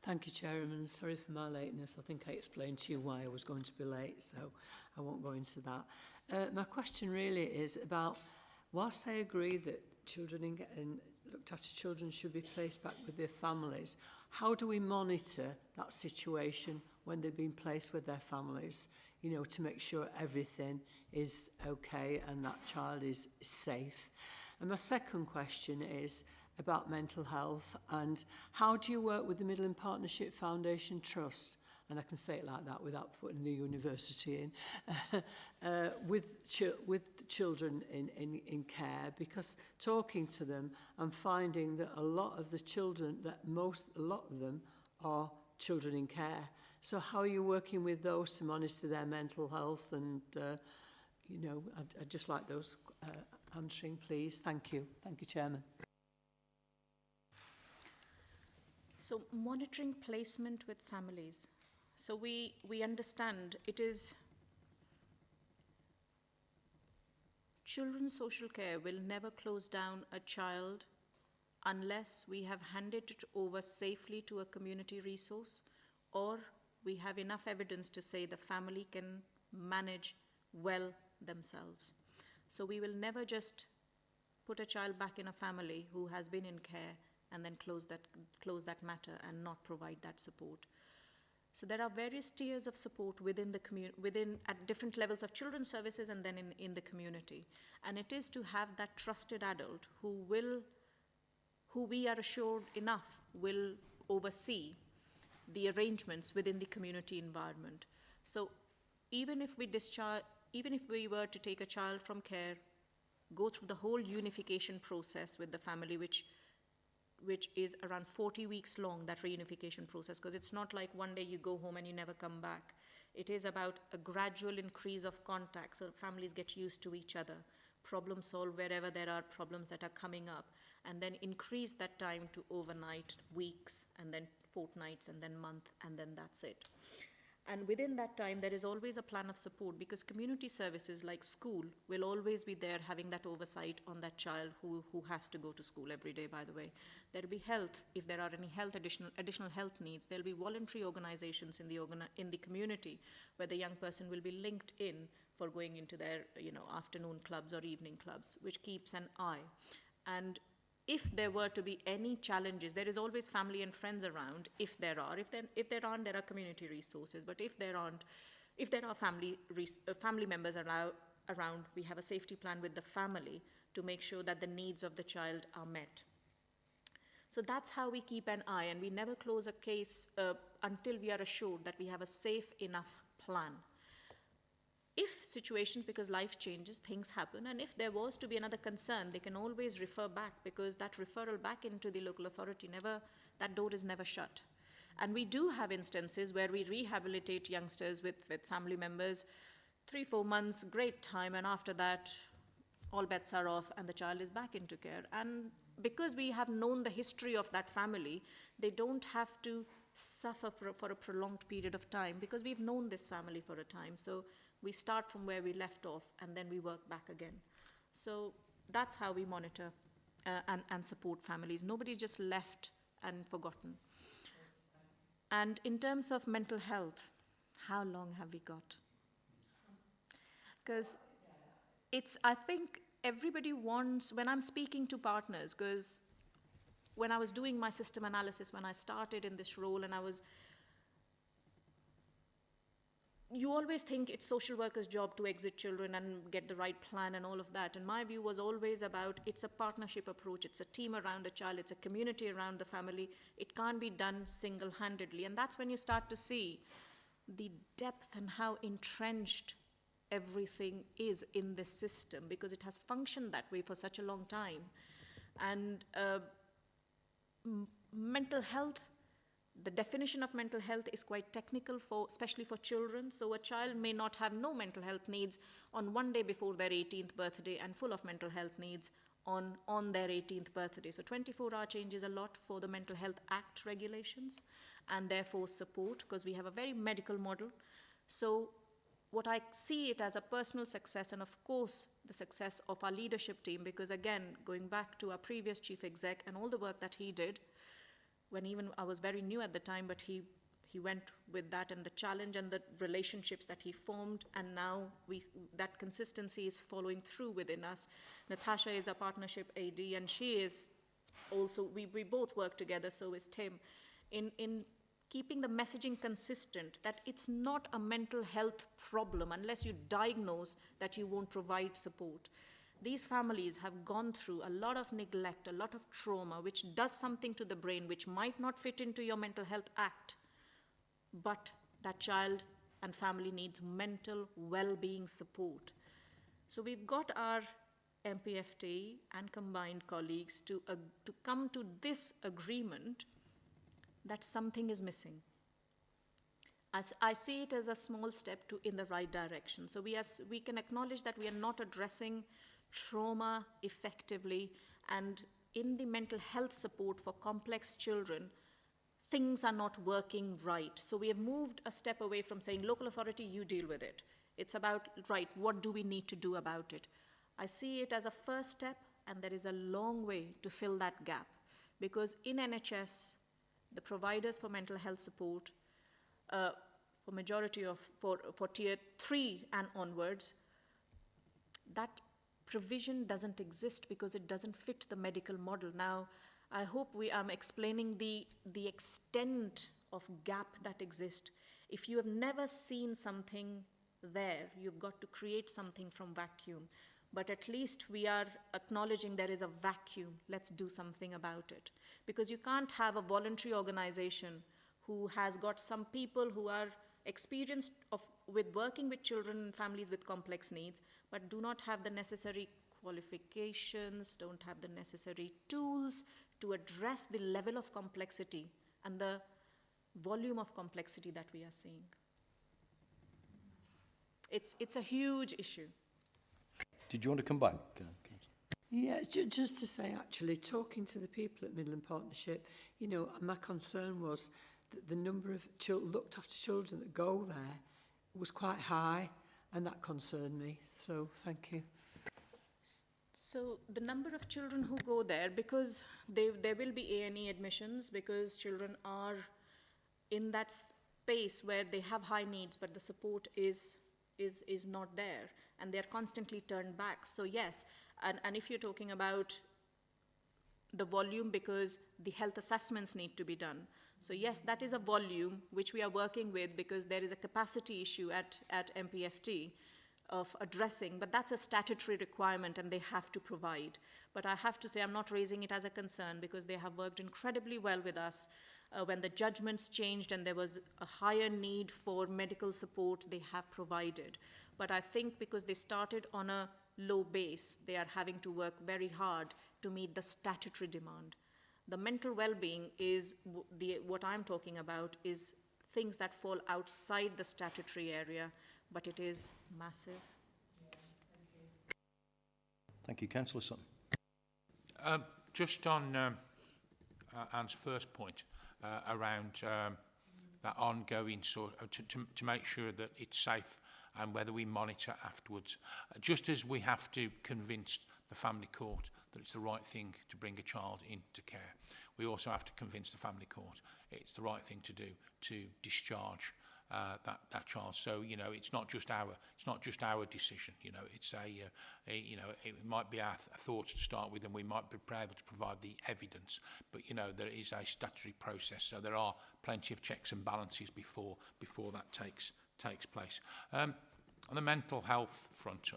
Thank you, Chairman. Sorry for my lateness. I think I explained to you why I was going to be late, so I won't go into that. My question really is about, whilst I agree that children in looked after children should be placed back with their families, how do we monitor that situation when they've been placed with their families, to make sure everything is okay and that child is safe? And my second question is about mental health, and how do you work with the Midland Partnership Foundation Trust, and I can say it like that without putting the university in, with children in care, because talking to them and finding that a lot of them are children in care. So how are you working with those to monitor their mental health? And I'd just like those answering, please. Thank you, Chairman. So monitoring placement with families. So we understand it is Children's social care will never close down a child unless we have handed it over safely to a community resource, or we have enough evidence to say the family can manage well themselves. So we will never just put a child back in a family who has been in care and then close that matter and not provide that support. So there are various tiers of support within the at different levels of children's services and then in the community. And it is to have that trusted adult who we are assured enough will oversee the arrangements within the community environment. So even if we were to take a child from care, go through the whole unification process with the family, which is around 40 weeks long, that reunification process, because it's not like one day you go home and you never come back. It is about a gradual increase of contact, so families get used to each other, problem solve wherever there are problems that are coming up, and then increase that time to overnight, weeks, and then fortnights, and then month, and then that's it. And within that time, there is always a plan of support, because community services like school will always be there having that oversight on that child who has to go to school every day, by the way. There will be health, if there are any additional health needs. There will be voluntary organizations in the community where the young person will be linked in for going into their afternoon clubs or evening clubs, which keeps an eye. And if there were to be any challenges, there is always family and friends around. If there aren't, there are community resources. But if there are family members around, we have a safety plan with the family to make sure that the needs of the child are met. So that's how we keep an eye, and we never close a case until we are assured that we have a safe enough plan. If situations, because life changes, things happen, and if there was to be another concern, they can always refer back, because that referral back into the local authority, that door is never shut. And we do have instances where we rehabilitate youngsters with family members, 3-4 months, great time, and after that, all bets are off and the child is back into care. And because we have known the history of that family, they don't have to suffer for a prolonged period of time, because we've known this family for a time. So we start from where we left off and then we work back again. So that's how we monitor and support families. Nobody's just left and forgotten. And in terms of mental health, how long have we got? Because I think everybody wants, when I'm speaking to partners, because when I was doing my system analysis, when I started in this role, and you always think it's social workers' job to exit children and get the right plan and all of that. And my view was always about, it's a partnership approach. It's a team around a child. It's a community around the family. It can't be done single-handedly. And that's when you start to see the depth and how entrenched everything is in this system, because it has functioned that way for such a long time. And mental health, the definition of mental health is quite technical, especially for children. So a child may not have no mental health needs on one day before their 18th birthday and full of mental health needs on their 18th birthday. So 24-hour changes a lot for the Mental Health Act regulations, and therefore support, because we have a very medical model. So what I see it as a personal success, and of course the success of our leadership team, because again, going back to our previous chief exec and all the work that he did, when even I was very new at the time, but he went with that and the challenge and the relationships that he formed, and now that consistency is following through within us. Natasha is a partnership AD, and she is also, we both work together, so is Tim, in keeping the messaging consistent, that it's not a mental health problem unless you diagnose that you won't provide support. These families have gone through a lot of neglect, a lot of trauma, which does something to the brain, which might not fit into your Mental Health Act, but that child and family needs mental well-being support. So we've got our MPFT and combined colleagues to come to this agreement that something is missing. I see it as a small step in the right direction. So we can acknowledge that we are not addressing trauma effectively, and in the mental health support for complex children, things are not working right. So we have moved a step away from saying, local authority, you deal with it. It's about, right, what do we need to do about it? I see it as a first step, and there is a long way to fill that gap, because in NHS, the providers for mental health support, for majority of, for tier 3 and onwards, that provision doesn't exist because it doesn't fit the medical model. Now, I hope I'm explaining the extent of gap that exists. If you have never seen something there, you've got to create something from vacuum. But at least we are acknowledging there is a vacuum. Let's do something about it. Because you can't have a voluntary organization who has got some people who are experienced with working with children and families with complex needs, but do not have the necessary qualifications, don't have the necessary tools to address the level of complexity and the volume of complexity that we are seeing. It's a huge issue. Did you want to come back, Councillor? Yeah, just to say, actually, talking to the people at Midland Partnership, you know, my concern was that the number of looked after children that go there was quite high, and that concerned me. So, thank you. So the number of children who go there, because there will be A&E admissions, because children are in that space where they have high needs, but the support is not there, and they're constantly turned back. So yes, and if you're talking about the volume, because the health assessments need to be done. So yes, that is a volume which we are working with, because there is a capacity issue at MPFT of addressing, but that's a statutory requirement and they have to provide. But I have to say, I'm not raising it as a concern, because they have worked incredibly well with us. When the judgments changed and there was a higher need for medical support, they have provided. But I think because they started on a low base, they are having to work very hard to meet the statutory demand. The mental well-being is what I'm talking about, is things that fall outside the statutory area, but it is massive. Thank you, Councillor Sutton. Just on Anne's first point around that ongoing sort of, to make sure that it's safe and whether we monitor afterwards. Just as we have to convince the family court that it's the right thing to bring a child into care, we also have to convince the family court it's the right thing to do to discharge that child. So, you know, it's not just our decision. You know, it's you know, it might be our thoughts to start with, and we might be able to provide the evidence. But you know, there is a statutory process, so there are plenty of checks and balances before that takes place. On the mental health front,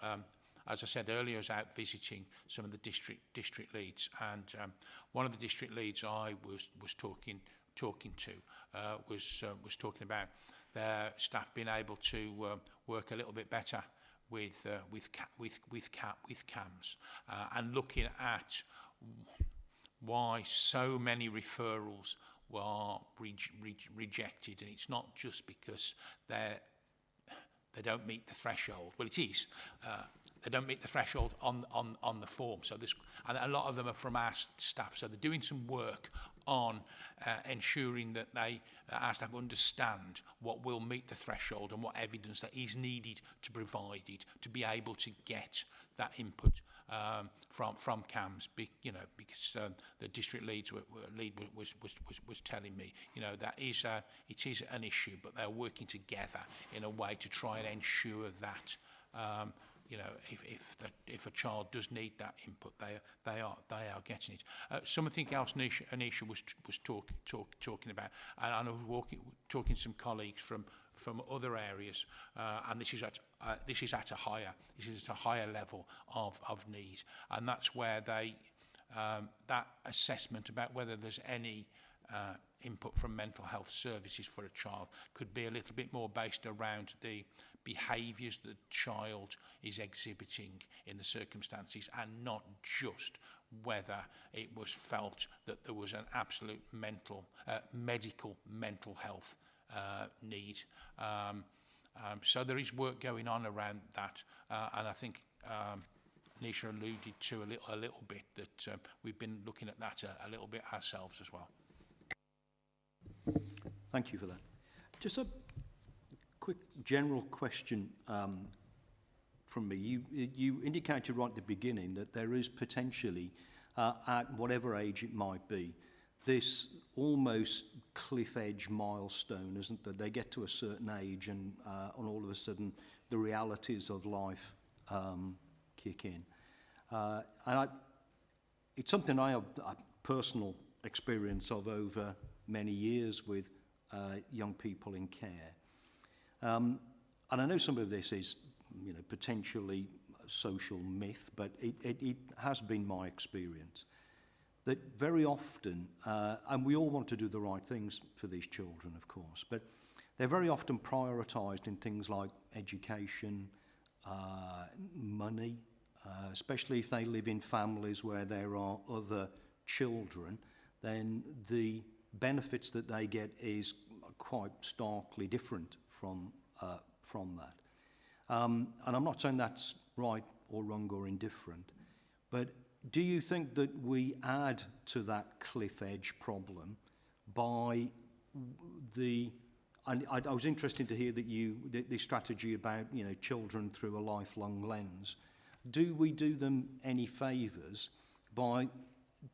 as I said earlier, I was out visiting some of the district leads, and one of the district leads I was talking to was talking about their staff being able to work a little bit better with CAMS, and looking at why so many referrals were rejected, and it's not just because they don't meet the threshold. Well, it is. They don't meet the threshold on the form. So and a lot of them are from our staff. So they're doing some work on ensuring that our staff understand what will meet the threshold and what evidence that is needed to provide it to be able to get that input from CAMS. You know, because the district lead was telling me, you know, that it is an issue, but they're working together in a way to try and ensure that. You know, if a child does need that input, they are getting it. Something else Anisha was talking about, and I was talking to some colleagues from other areas, and this is at a higher level of need, and that's where that assessment about whether there's any input from mental health services for a child could be a little bit more based around the behaviours the child is exhibiting in the circumstances, and not just whether it was felt that there was an absolute medical mental health need. So there is work going on around that, and I think Nisha alluded to a little bit that we've been looking at that a little bit ourselves as well. Thank you for that. Just a quick general question from me. You indicated right at the beginning that there is potentially, at whatever age it might be, this almost cliff edge milestone, isn't there? They get to a certain age and all of a sudden the realities of life kick in. It's something I have a personal experience of over many years with young people in care. And I know some of this is, potentially a social myth, but it has been my experience that very often, and we all want to do the right things for these children, of course, but they're very often prioritised in things like education, money, especially if they live in families where there are other children, then the benefits that they get is quite starkly different from that. And I'm not saying that's right or wrong or indifferent, but do you think that we add to that cliff edge problem by and I was interested to hear that the strategy about, children through a lifelong lens. Do we do them any favours by,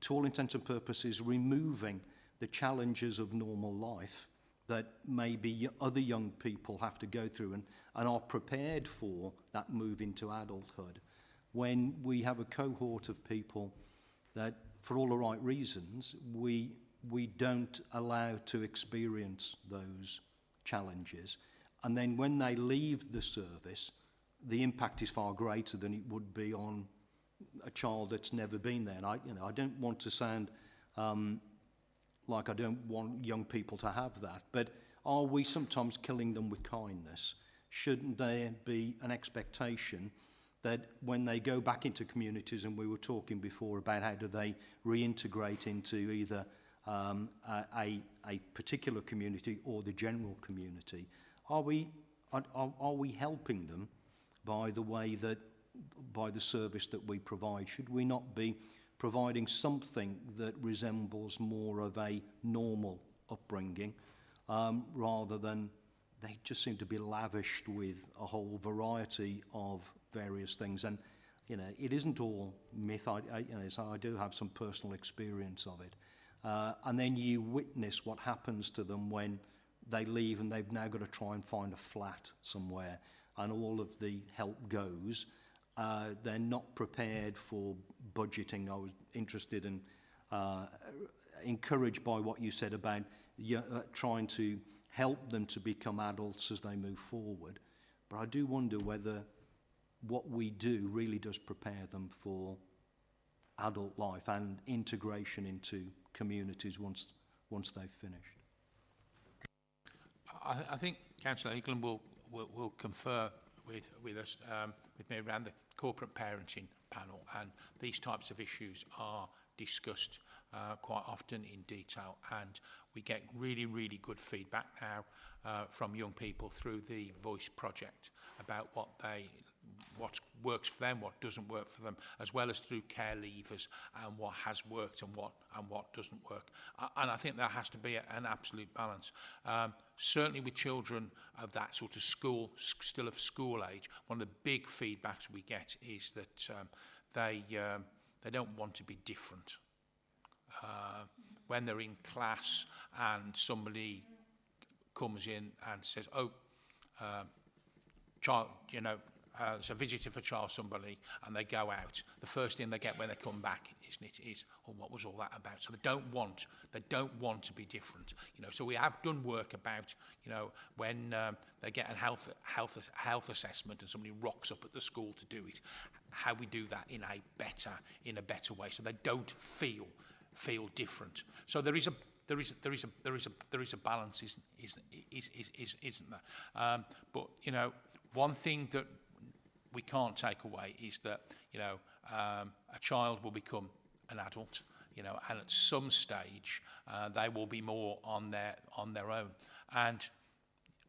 to all intents and purposes, removing the challenges of normal life that maybe other young people have to go through and are prepared for that move into adulthood, when we have a cohort of people that, for all the right reasons, we don't allow to experience those challenges, and then when they leave the service, the impact is far greater than it would be on a child that's never been there. And I don't want to sound like I don't want young people to have that, but are we sometimes killing them with kindness? Shouldn't there be an expectation that when they go back into communities, and we were talking before about how do they reintegrate into either a particular community or the general community, are we helping them by the service that we provide? Should we not be providing something that resembles more of a normal upbringing, rather than they just seem to be lavished with a whole variety of various things? And it isn't all myth. So I do have some personal experience of it. And then you witness what happens to them when they leave and they've now got to try and find a flat somewhere, and all of the help goes. They're not prepared for budgeting. I was interested and encouraged by what you said about trying to help them to become adults as they move forward. But I do wonder whether what we do really does prepare them for adult life and integration into communities once they've finished. I think Councillor Eaglen will confer with us, with me around the corporate parenting panel, and these types of issues are discussed quite often in detail, and we get really, really good feedback now from young people through the Voice project about what works for them, what doesn't work for them, as well as through care levers and what has worked and what doesn't work. And I think there has to be an absolute balance. Certainly with children of that sort of still of school age, one of the big feedbacks we get is that they don't want to be different. When they're in class and somebody comes in and says, child, it's a visitor for child somebody, and they go out, the first thing they get when they come back is what was all that about? So they don't want to be different. So we have done work about, when they get a health assessment and somebody rocks up at the school to do it, how we do that in a better way, so they don't feel different. So there is a balance, isn't there? But one thing that we can't take away is that a child will become an adult, and at some stage they will be more on their own. And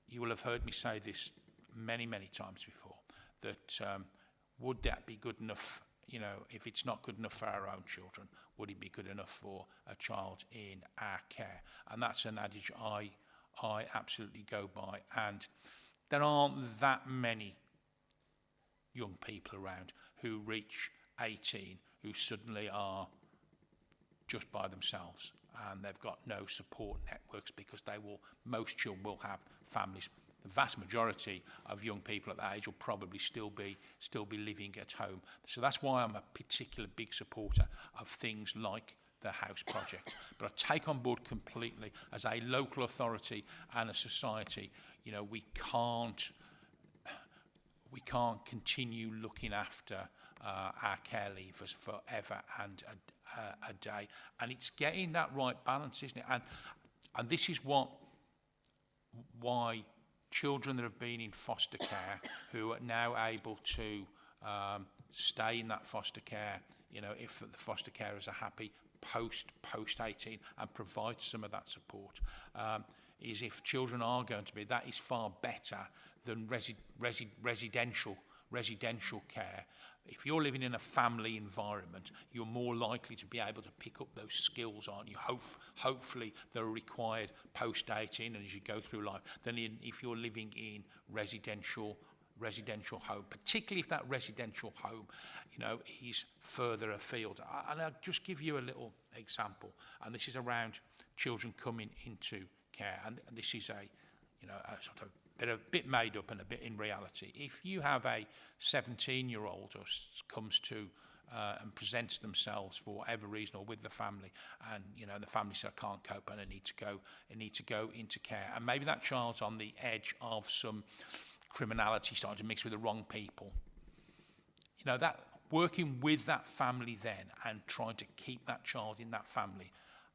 you will have heard me say this many times before, that would that be good enough? If it's not good enough for our own children, would it be good enough for a child in our care? And that's an adage I absolutely go by. And there aren't that many young people around who reach 18 who suddenly are just by themselves, and they've got no support networks, because most children will have families. The vast majority of young people at that age will probably still be living at home. So that's why I'm a particular big supporter of things like the House Project. But I take on board completely, as a local authority and a society, you know, we can't continue looking after our care leavers forever and a day. And it's getting that right balance, isn't it? And this is why children that have been in foster care, who are now able to stay in that foster care, you know, if the foster carers are happy post 18, and provide some of that support, is if children are going to be, that is far better than residential care. If you're living in a family environment, you're more likely to be able to pick up those skills, aren't you? Hopefully they're required post-18 and as you go through life, than if you're living in residential home, particularly if that residential home, you know, is further afield. And I'll just give you a little example, and this is around children coming into care, and this is a sort of a bit made up and a bit in reality. If you have a 17-year-old who comes to and presents themselves for whatever reason, or with the family, and you know the family says, I can't cope and I need to go into care, and maybe that child's on the edge of some criminality, starting to mix with the wrong people, you know, that working with that family then and trying to keep that child in that family,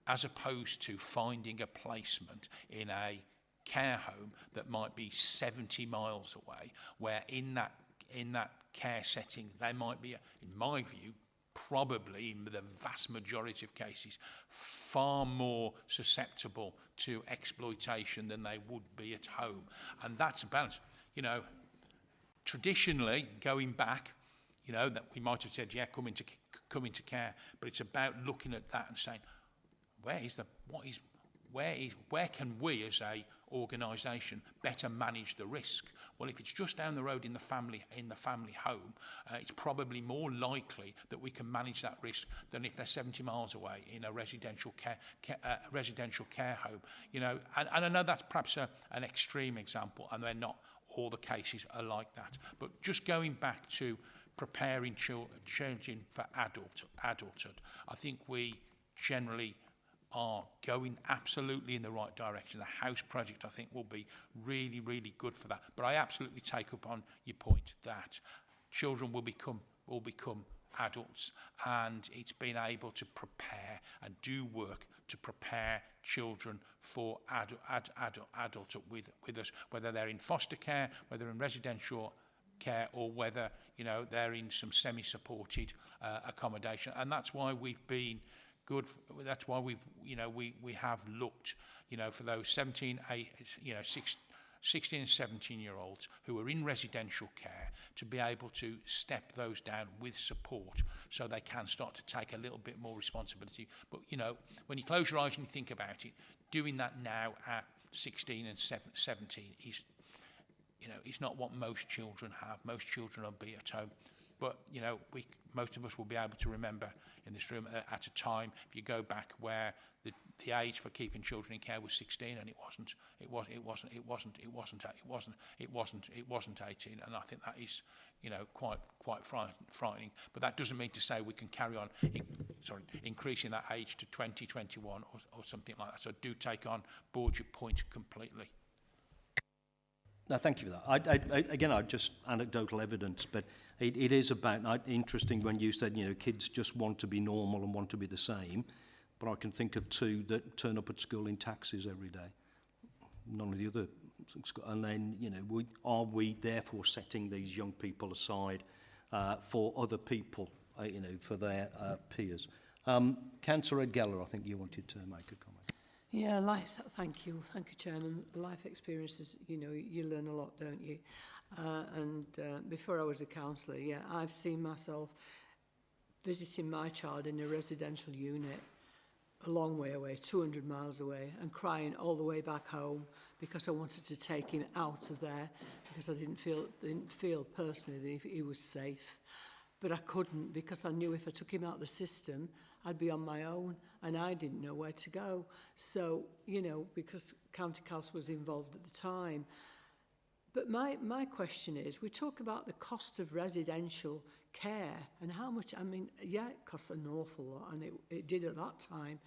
as opposed to finding a placement in a care home that might be 70 miles away, where in that care setting they might be, in my view, probably in the vast majority of cases, far more susceptible to exploitation than they would be at home. And that's a balance. You know, traditionally, going back, you know, that we might have said, yeah, come into care, but it's about looking at that and saying, where can we as a organisation better manage the risk? Well, if it's just down the road in the family home, it's probably more likely that we can manage that risk than if they're 70 miles away in a residential care home. You know, and I know that's perhaps an extreme example, and they're not all the cases are like that. But just going back to preparing children for adulthood, I think we generally are going absolutely in the right direction. The House Project, I think, will be really, really good for that. But I absolutely take up on your point that children will become adults, and it's been able to prepare and do work to prepare children for adulthood with us, whether they're in foster care, whether in residential care, or whether, you know, they're in some semi-supported accommodation. And that's why we've been good. That's why we have looked, you know, for those 16 and 17-year-olds who are in residential care, to be able to step those down with support so they can start to take a little bit more responsibility. But, you know, when you close your eyes and you think about it, doing that now at 16 and 17 is, you know, it's not what most children have. Most children will be at home. But, you know, most of us will be able to remember in this room at a time, if you go back, where the age for keeping children in care was 16, and it wasn't 18, and I think that is, you know, quite frightening. But that doesn't mean to say we can carry on increasing that age to 20, 21 or something like that. So do take on board your point completely. No, thank you for that. Again, just anecdotal evidence, but it is about, interesting when you said, you know, kids just want to be normal and want to be the same, but I can think of two that turn up at school in taxis every day. None of the other, and then, you know, are we therefore setting these young people aside for other people, you know, for their peers? Councillor Ed Geller, I think you wanted to make a comment. Yeah, thank you, Chairman. Life experiences, you know, you learn a lot, don't you? Before I was a councillor, yeah, I've seen myself visiting my child in a residential unit a long way away, 200 miles away, and crying all the way back home because I wanted to take him out of there because I didn't feel personally that he was safe. But I couldn't, because I knew if I took him out of the system, I'd be on my own, and I didn't know where to go. So, you know, because County Council was involved at the time. But my question is, we talk about the cost of residential care and how much, I mean, yeah, it costs an awful lot, and it did at that time.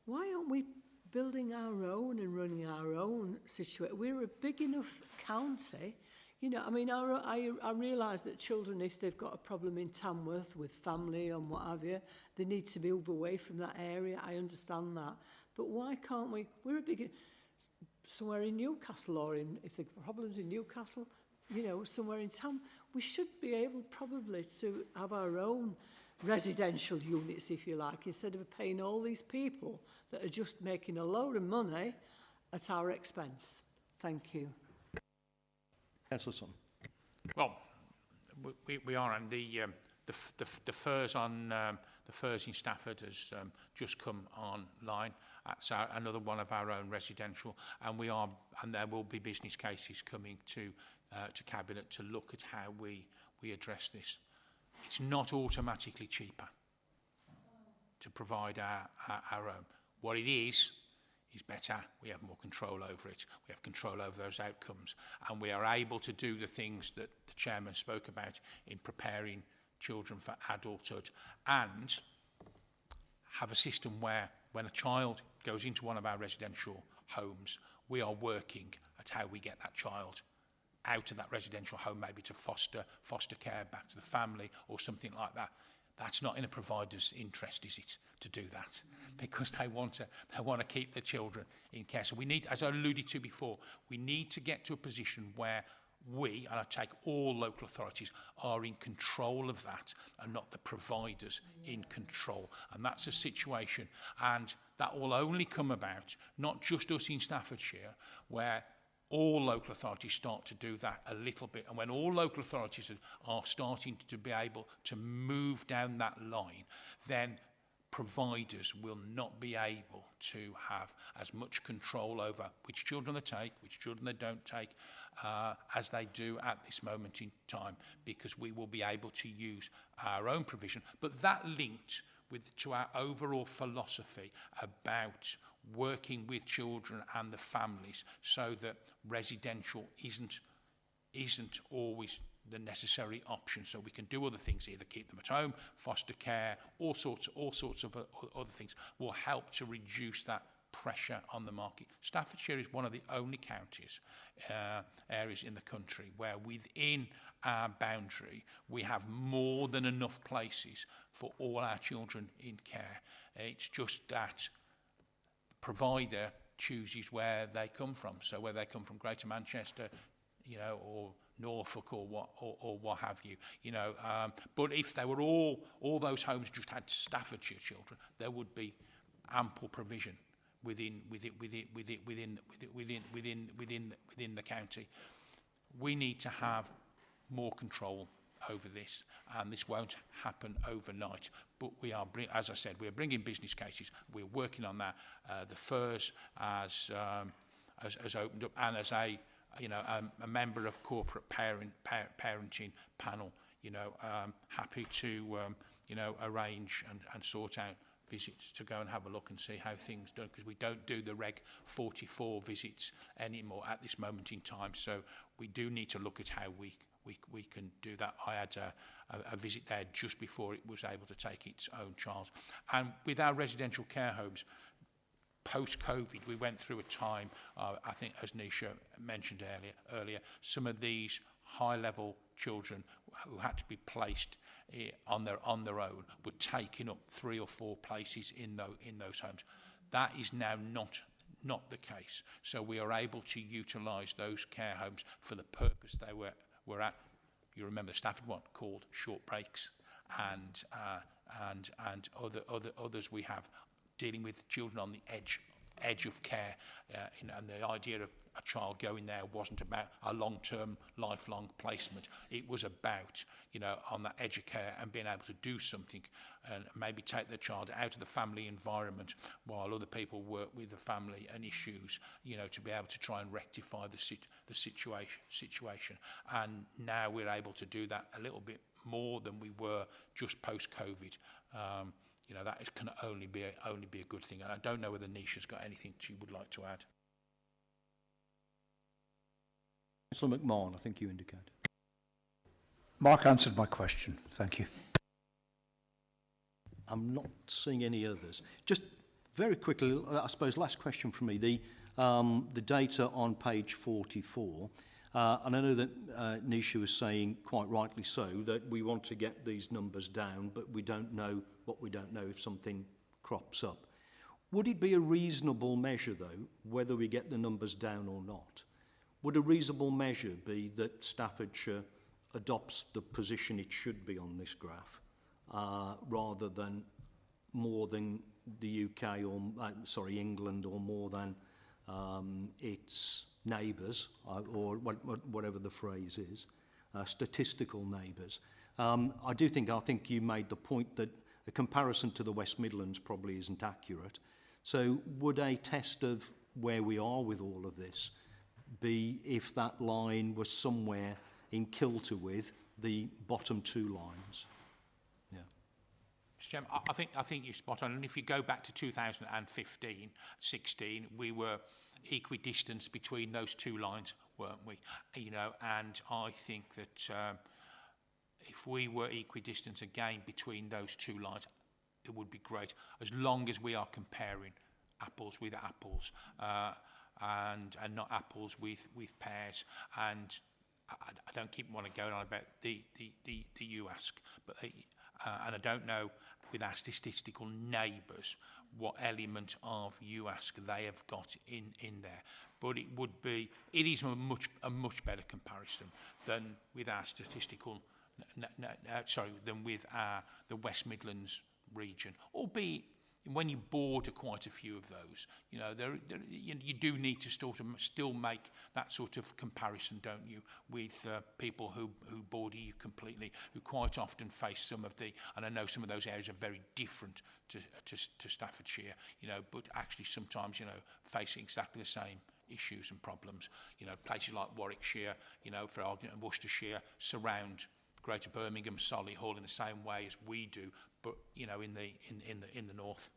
Why aren't we building our own and running our own situation? We're a big enough county. You know, I mean, I realise that children, if they've got a problem in Tamworth with family and what have you, they need to move away from that area. I understand that. But why can't we? We're a big... somewhere in Newcastle, or if the problem's in Newcastle, you know, somewhere in town, we should be able probably to have our own residential units, if you like, instead of paying all these people that are just making a load of money at our expense. Thank you. Councillor Son. Well, we are, and the FIRS on the FIRS in Stafford has just come online. That's another one of our own residential, and there will be business cases coming to Cabinet to look at how we address this. It's not automatically cheaper to provide our own. What it is better. We have more control over it. We have control over those outcomes, and we are able to do the things that the chairman spoke about in preparing children for adulthood, and have a system where when a child goes into one of our residential homes, we are working at how we get that child out of that residential home, maybe to foster care back to the family or something like that. That's not in a provider's interest, is it, to do that? Because they want to keep their children in care. So we need, as I alluded to before, we need to get to a position where we, and I take all local authorities, are in control of that and not the providers in control. And that's a situation, and that will only come about, not just us in Staffordshire, where all local authorities start to do that a little bit. And when all local authorities are starting to be able to move down that line, then providers will not be able to have as much control over which children they take, which children they don't take, as they do at this moment in time, because we will be able to use our own provision. But that linked to our overall philosophy about working with children and the families, so that residential isn't always the necessary option. So we can do other things, either keep them at home, foster care, all sorts of other things will help to reduce that pressure on the market. Staffordshire is one of the only counties, areas in the country where within our boundary we have more than enough places for all our children in care. It's just that provider chooses where they come from. So whether they come from Greater Manchester, you know, or Norfolk or what have you, you know. But if they were all those homes just had Staffordshire children, there would be ample provision within the county. We need to have more control over this, and this won't happen overnight. But we are, as I said, we are bringing business cases. We're working on that. The FIRS has opened up, and as a member of corporate parenting panel, you know, happy to arrange and sort out visits to go and have a look and see how things done, because we don't do the Reg 44 visits anymore at this moment in time. So we do need to look at how we can do that. I had a visit there just before it was able to take its own child. And with our residential care homes, post-COVID, we went through a time, I think, as Nisha mentioned earlier, some of these high-level children who had to be placed on their own were taking up 3 or 4 places in those homes. That is now not the case. So we are able to utilise those care homes for the purpose they were at. You remember the Stafford one called Short Breaks, and others we have dealing with children on the edge edge of care, and the idea of a child going there wasn't about a long-term, lifelong placement. It was about, you know, on that edge of care and being able to do something and maybe take the child out of the family environment while other people work with the family and issues, you know, to be able to try and rectify the situation. And now we're able to do that a little bit more than we were just post-COVID. You know, that can only be a good thing. And I don't know whether Nisha's got anything she would like to add. Councillor McMahon, I think you indicated. Mark answered my question. Thank you. I'm not seeing any others. Just very quickly, I suppose, last question from me. The data on page 44, and I know that Nisha was saying, quite rightly so, that we want to get these numbers down, but we don't know what we don't know if something crops up. Would it be a reasonable measure, though, whether we get the numbers down or not? Would a reasonable measure be that Staffordshire adopts the position it should be on this graph, rather than more than the UK or, England, or more than its neighbours, or whatever the phrase is, statistical neighbours? I think you made the point that a comparison to the West Midlands probably isn't accurate. So would a test of where we are with all of this be if that line was somewhere in kilter with the bottom two lines? Yeah. Mr. Chairman, I think you're spot on. And if you go back to 2015, 16, we were equidistant between those two lines, weren't we? You know, and I think that if we were equidistant again between those two lines, it would be great, as long as we are comparing apples with apples. And not apples with pears. And I don't keep wanting to go on about the UASC, but and I don't know with our statistical neighbours what element of UASC they have got in there. But it is a much better comparison than with our statistical, than with the West Midlands region, albeit when you border quite a few of those, you know, you do need to still make that sort of comparison, don't you, with people who border you completely, who quite often face some of the, and I know some of those areas are very different to Staffordshire, you know, but actually sometimes, you know, facing exactly the same issues and problems. You know, places like Warwickshire, you know, for argument, and Worcestershire surround Greater Birmingham, Solihull in the same way as we do, but you know, in the north.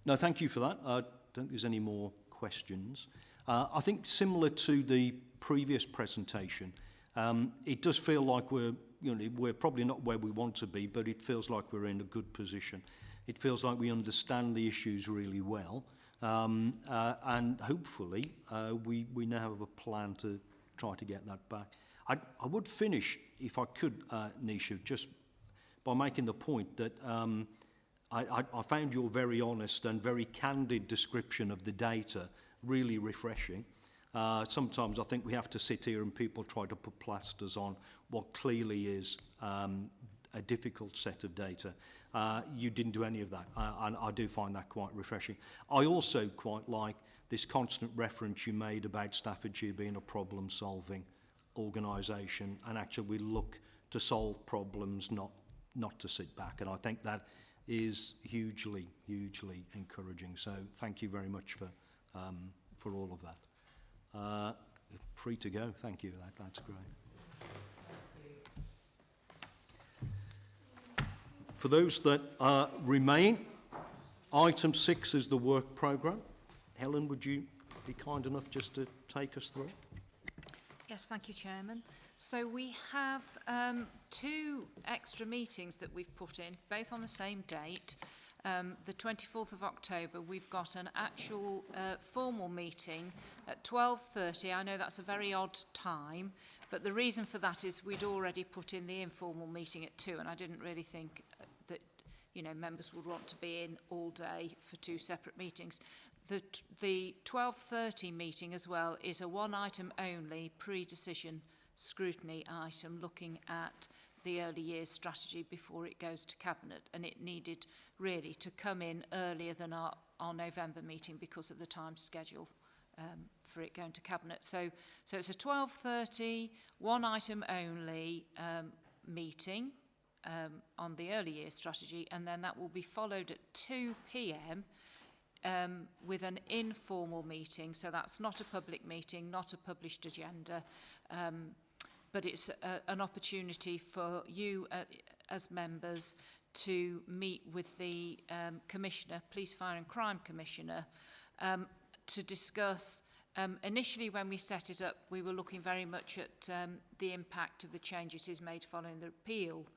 No, thank you for that. I don't think there's any more questions. I think similar to the previous presentation, it does feel like we're probably not where we want to be, but it feels like we're in a good position. It feels like we understand the issues really well, and hopefully we now have a plan to try to get that back. I would finish, if I could, Nisha, just by making the point that I found your very honest and very candid description of the data really refreshing. Sometimes I think we have to sit here and people try to put plasters on what clearly is a difficult set of data. You didn't do any of that, and I do find that quite refreshing. I also quite like this constant reference you made about Staffordshire being a problem-solving organisation, and actually we look to solve problems, not to sit back. And I think that is hugely encouraging. So thank you very much for all of that. Free to go. Thank you. That's great. For those that remain, item 6 is the work programme. Helen, would you be kind enough just to take us through? Yes, thank you, Chairman. So we have 2 extra meetings that we've put in, both on the same date. The 24th of October, we've got an actual formal meeting at 12:30. I know that's a very odd time, but the reason for that is we'd already put in the informal meeting at 2, and I didn't really think that, you know, members would want to be in all day for 2 separate meetings. The 12:30 meeting as well is a one item only pre-decision scrutiny item looking at the early years strategy before it goes to Cabinet, and it needed really to come in earlier than our November meeting because of the time schedule for it going to Cabinet. So it's a 12:30, one item only meeting on the early years strategy, and then that will be followed at 2 p.m. With an informal meeting. So that's not a public meeting, not a published agenda, but it's an opportunity for you as members to meet with the Commissioner, Police, Fire and Crime Commissioner, to discuss. Initially, when we set it up, we were looking very much at the impact of the changes he's made following the appeal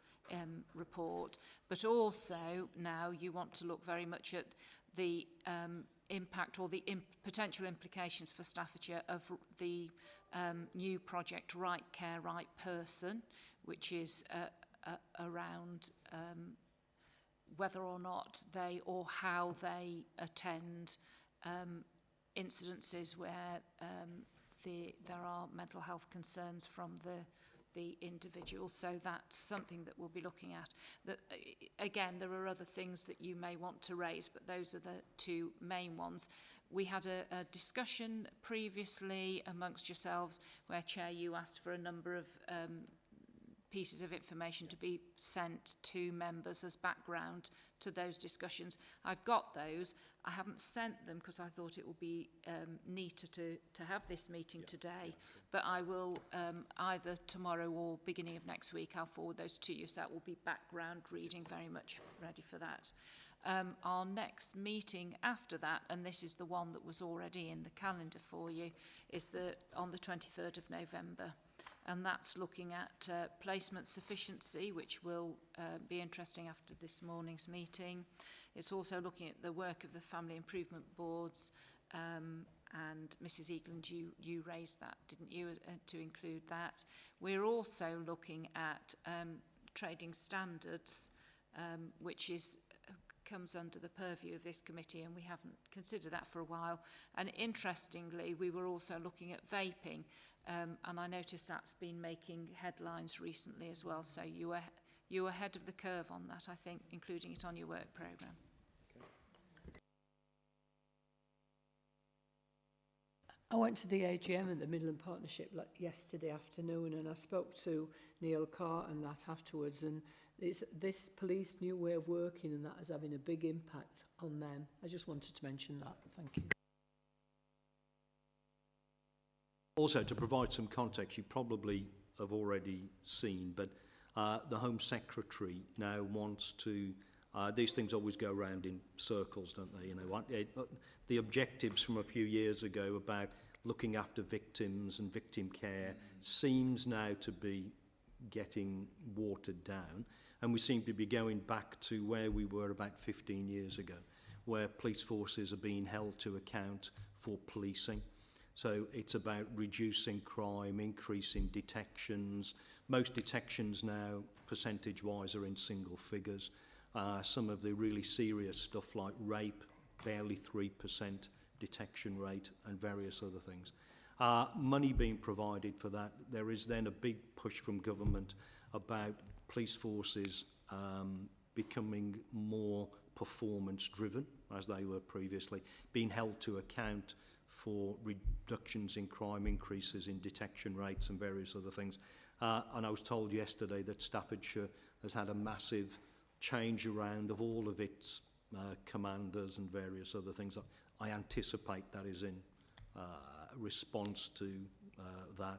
report, but also now you want to look very much at the impact or the potential implications for Staffordshire of the new project Right Care, Right Person, which is around whether or not they or how they attend incidences where there are mental health concerns from the individual. So that's something that we'll be looking at. Again, there are other things that you may want to raise, but those are the two main ones. We had a discussion previously amongst yourselves where, Chair, you asked for a number of pieces of information to be sent to members as background to those discussions. I've got those. I haven't sent them because I thought it would be neater to have this meeting today, but I will either tomorrow or beginning of next week, I'll forward those to you, so that will be background reading, very much ready for that. Our next meeting after that, and this is the one that was already in the calendar for you, is on the 23rd of November. And that's looking at placement sufficiency, which will be interesting after this morning's meeting. It's also looking at the work of the family improvement boards, and Mrs. Eagland, you raised that, didn't you, to include that. We're also looking at trading standards, which comes under the purview of this committee, and we haven't considered that for a while. And interestingly, we were also looking at vaping, and I noticed that's been making headlines recently as well. So you were ahead of the curve on that, I think, including it on your work programme. I went to the AGM at the Midland Partnership yesterday afternoon, and I spoke to Neil Carr and that afterwards, and this police new way of working, and that is having a big impact on them. I just wanted to mention that. Thank you. Also, to provide some context, you probably have already seen, but the Home Secretary now wants to, these things always go around in circles, don't they? You know, the objectives from a few years ago about looking after victims and victim care seems now to be getting watered down, and we seem to be going back to where we were about 15 years ago, where police forces are being held to account for policing. So it's about reducing crime, increasing detections. Most detections now, percentage-wise, are in single figures. Some of the really serious stuff like rape, barely 3% detection rate, and various other things. Money being provided for that. There is then a big push from government about police forces becoming more performance-driven, as they were previously, being held to account for reductions in crime, increases in detection rates and various other things. And I was told yesterday that Staffordshire has had a massive change around of all of its commanders and various other things. I anticipate that is in response to that.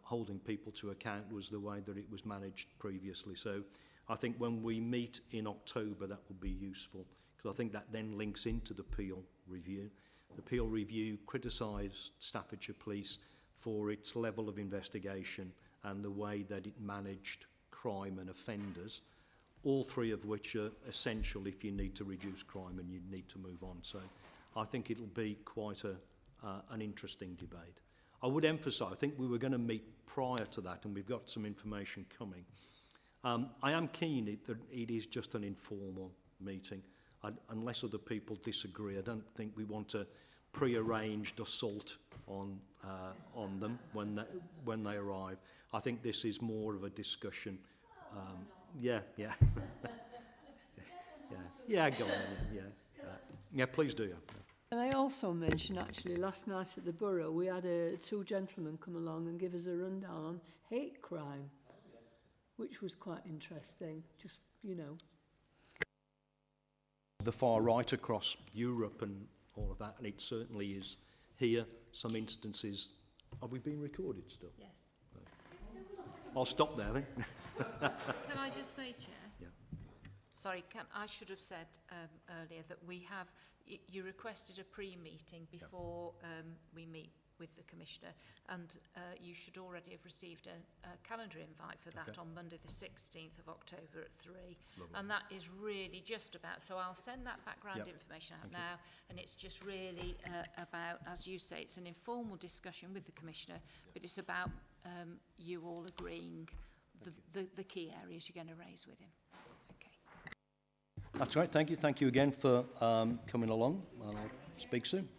Holding people to account was the way that it was managed previously. So I think when we meet in October, that will be useful, because I think that then links into the Peel review. The Peel review criticised Staffordshire Police for its level of investigation and the way that it managed crime and offenders, all three of which are essential if you need to reduce crime and you need to move on. So I think it'll be quite an interesting debate. I would emphasise, I think we were going to meet prior to that, and we've got some information coming. I am keen that it is just an informal meeting. Unless other people disagree, I don't think we want a pre-arranged assault on them when they arrive. I think this is more of a discussion Yeah, yeah. Yeah, go on, yeah. Yeah, please do. And I also mention, actually, last night at the Borough, we had two gentlemen come along and give us a rundown on hate crime, which was quite interesting, just, you know. The far right across Europe and all of that, and it certainly is here. Some instances, are we being recorded still? Yes. I'll stop there then. Can I just say, Chair? Yeah. Sorry, I should have said earlier that we have, you requested a pre-meeting before we meet with the Commissioner, and you should already have received a calendar invite for that on Monday the 16th of October at 3. Lovely. And that is really just about, so I'll send that background information out now, and it's just really about, as you say, it's an informal discussion with the Commissioner, but it's about you all agreeing the key areas you're going to raise with him. That's right, thank you. Thank you again for coming along, and I'll speak soon.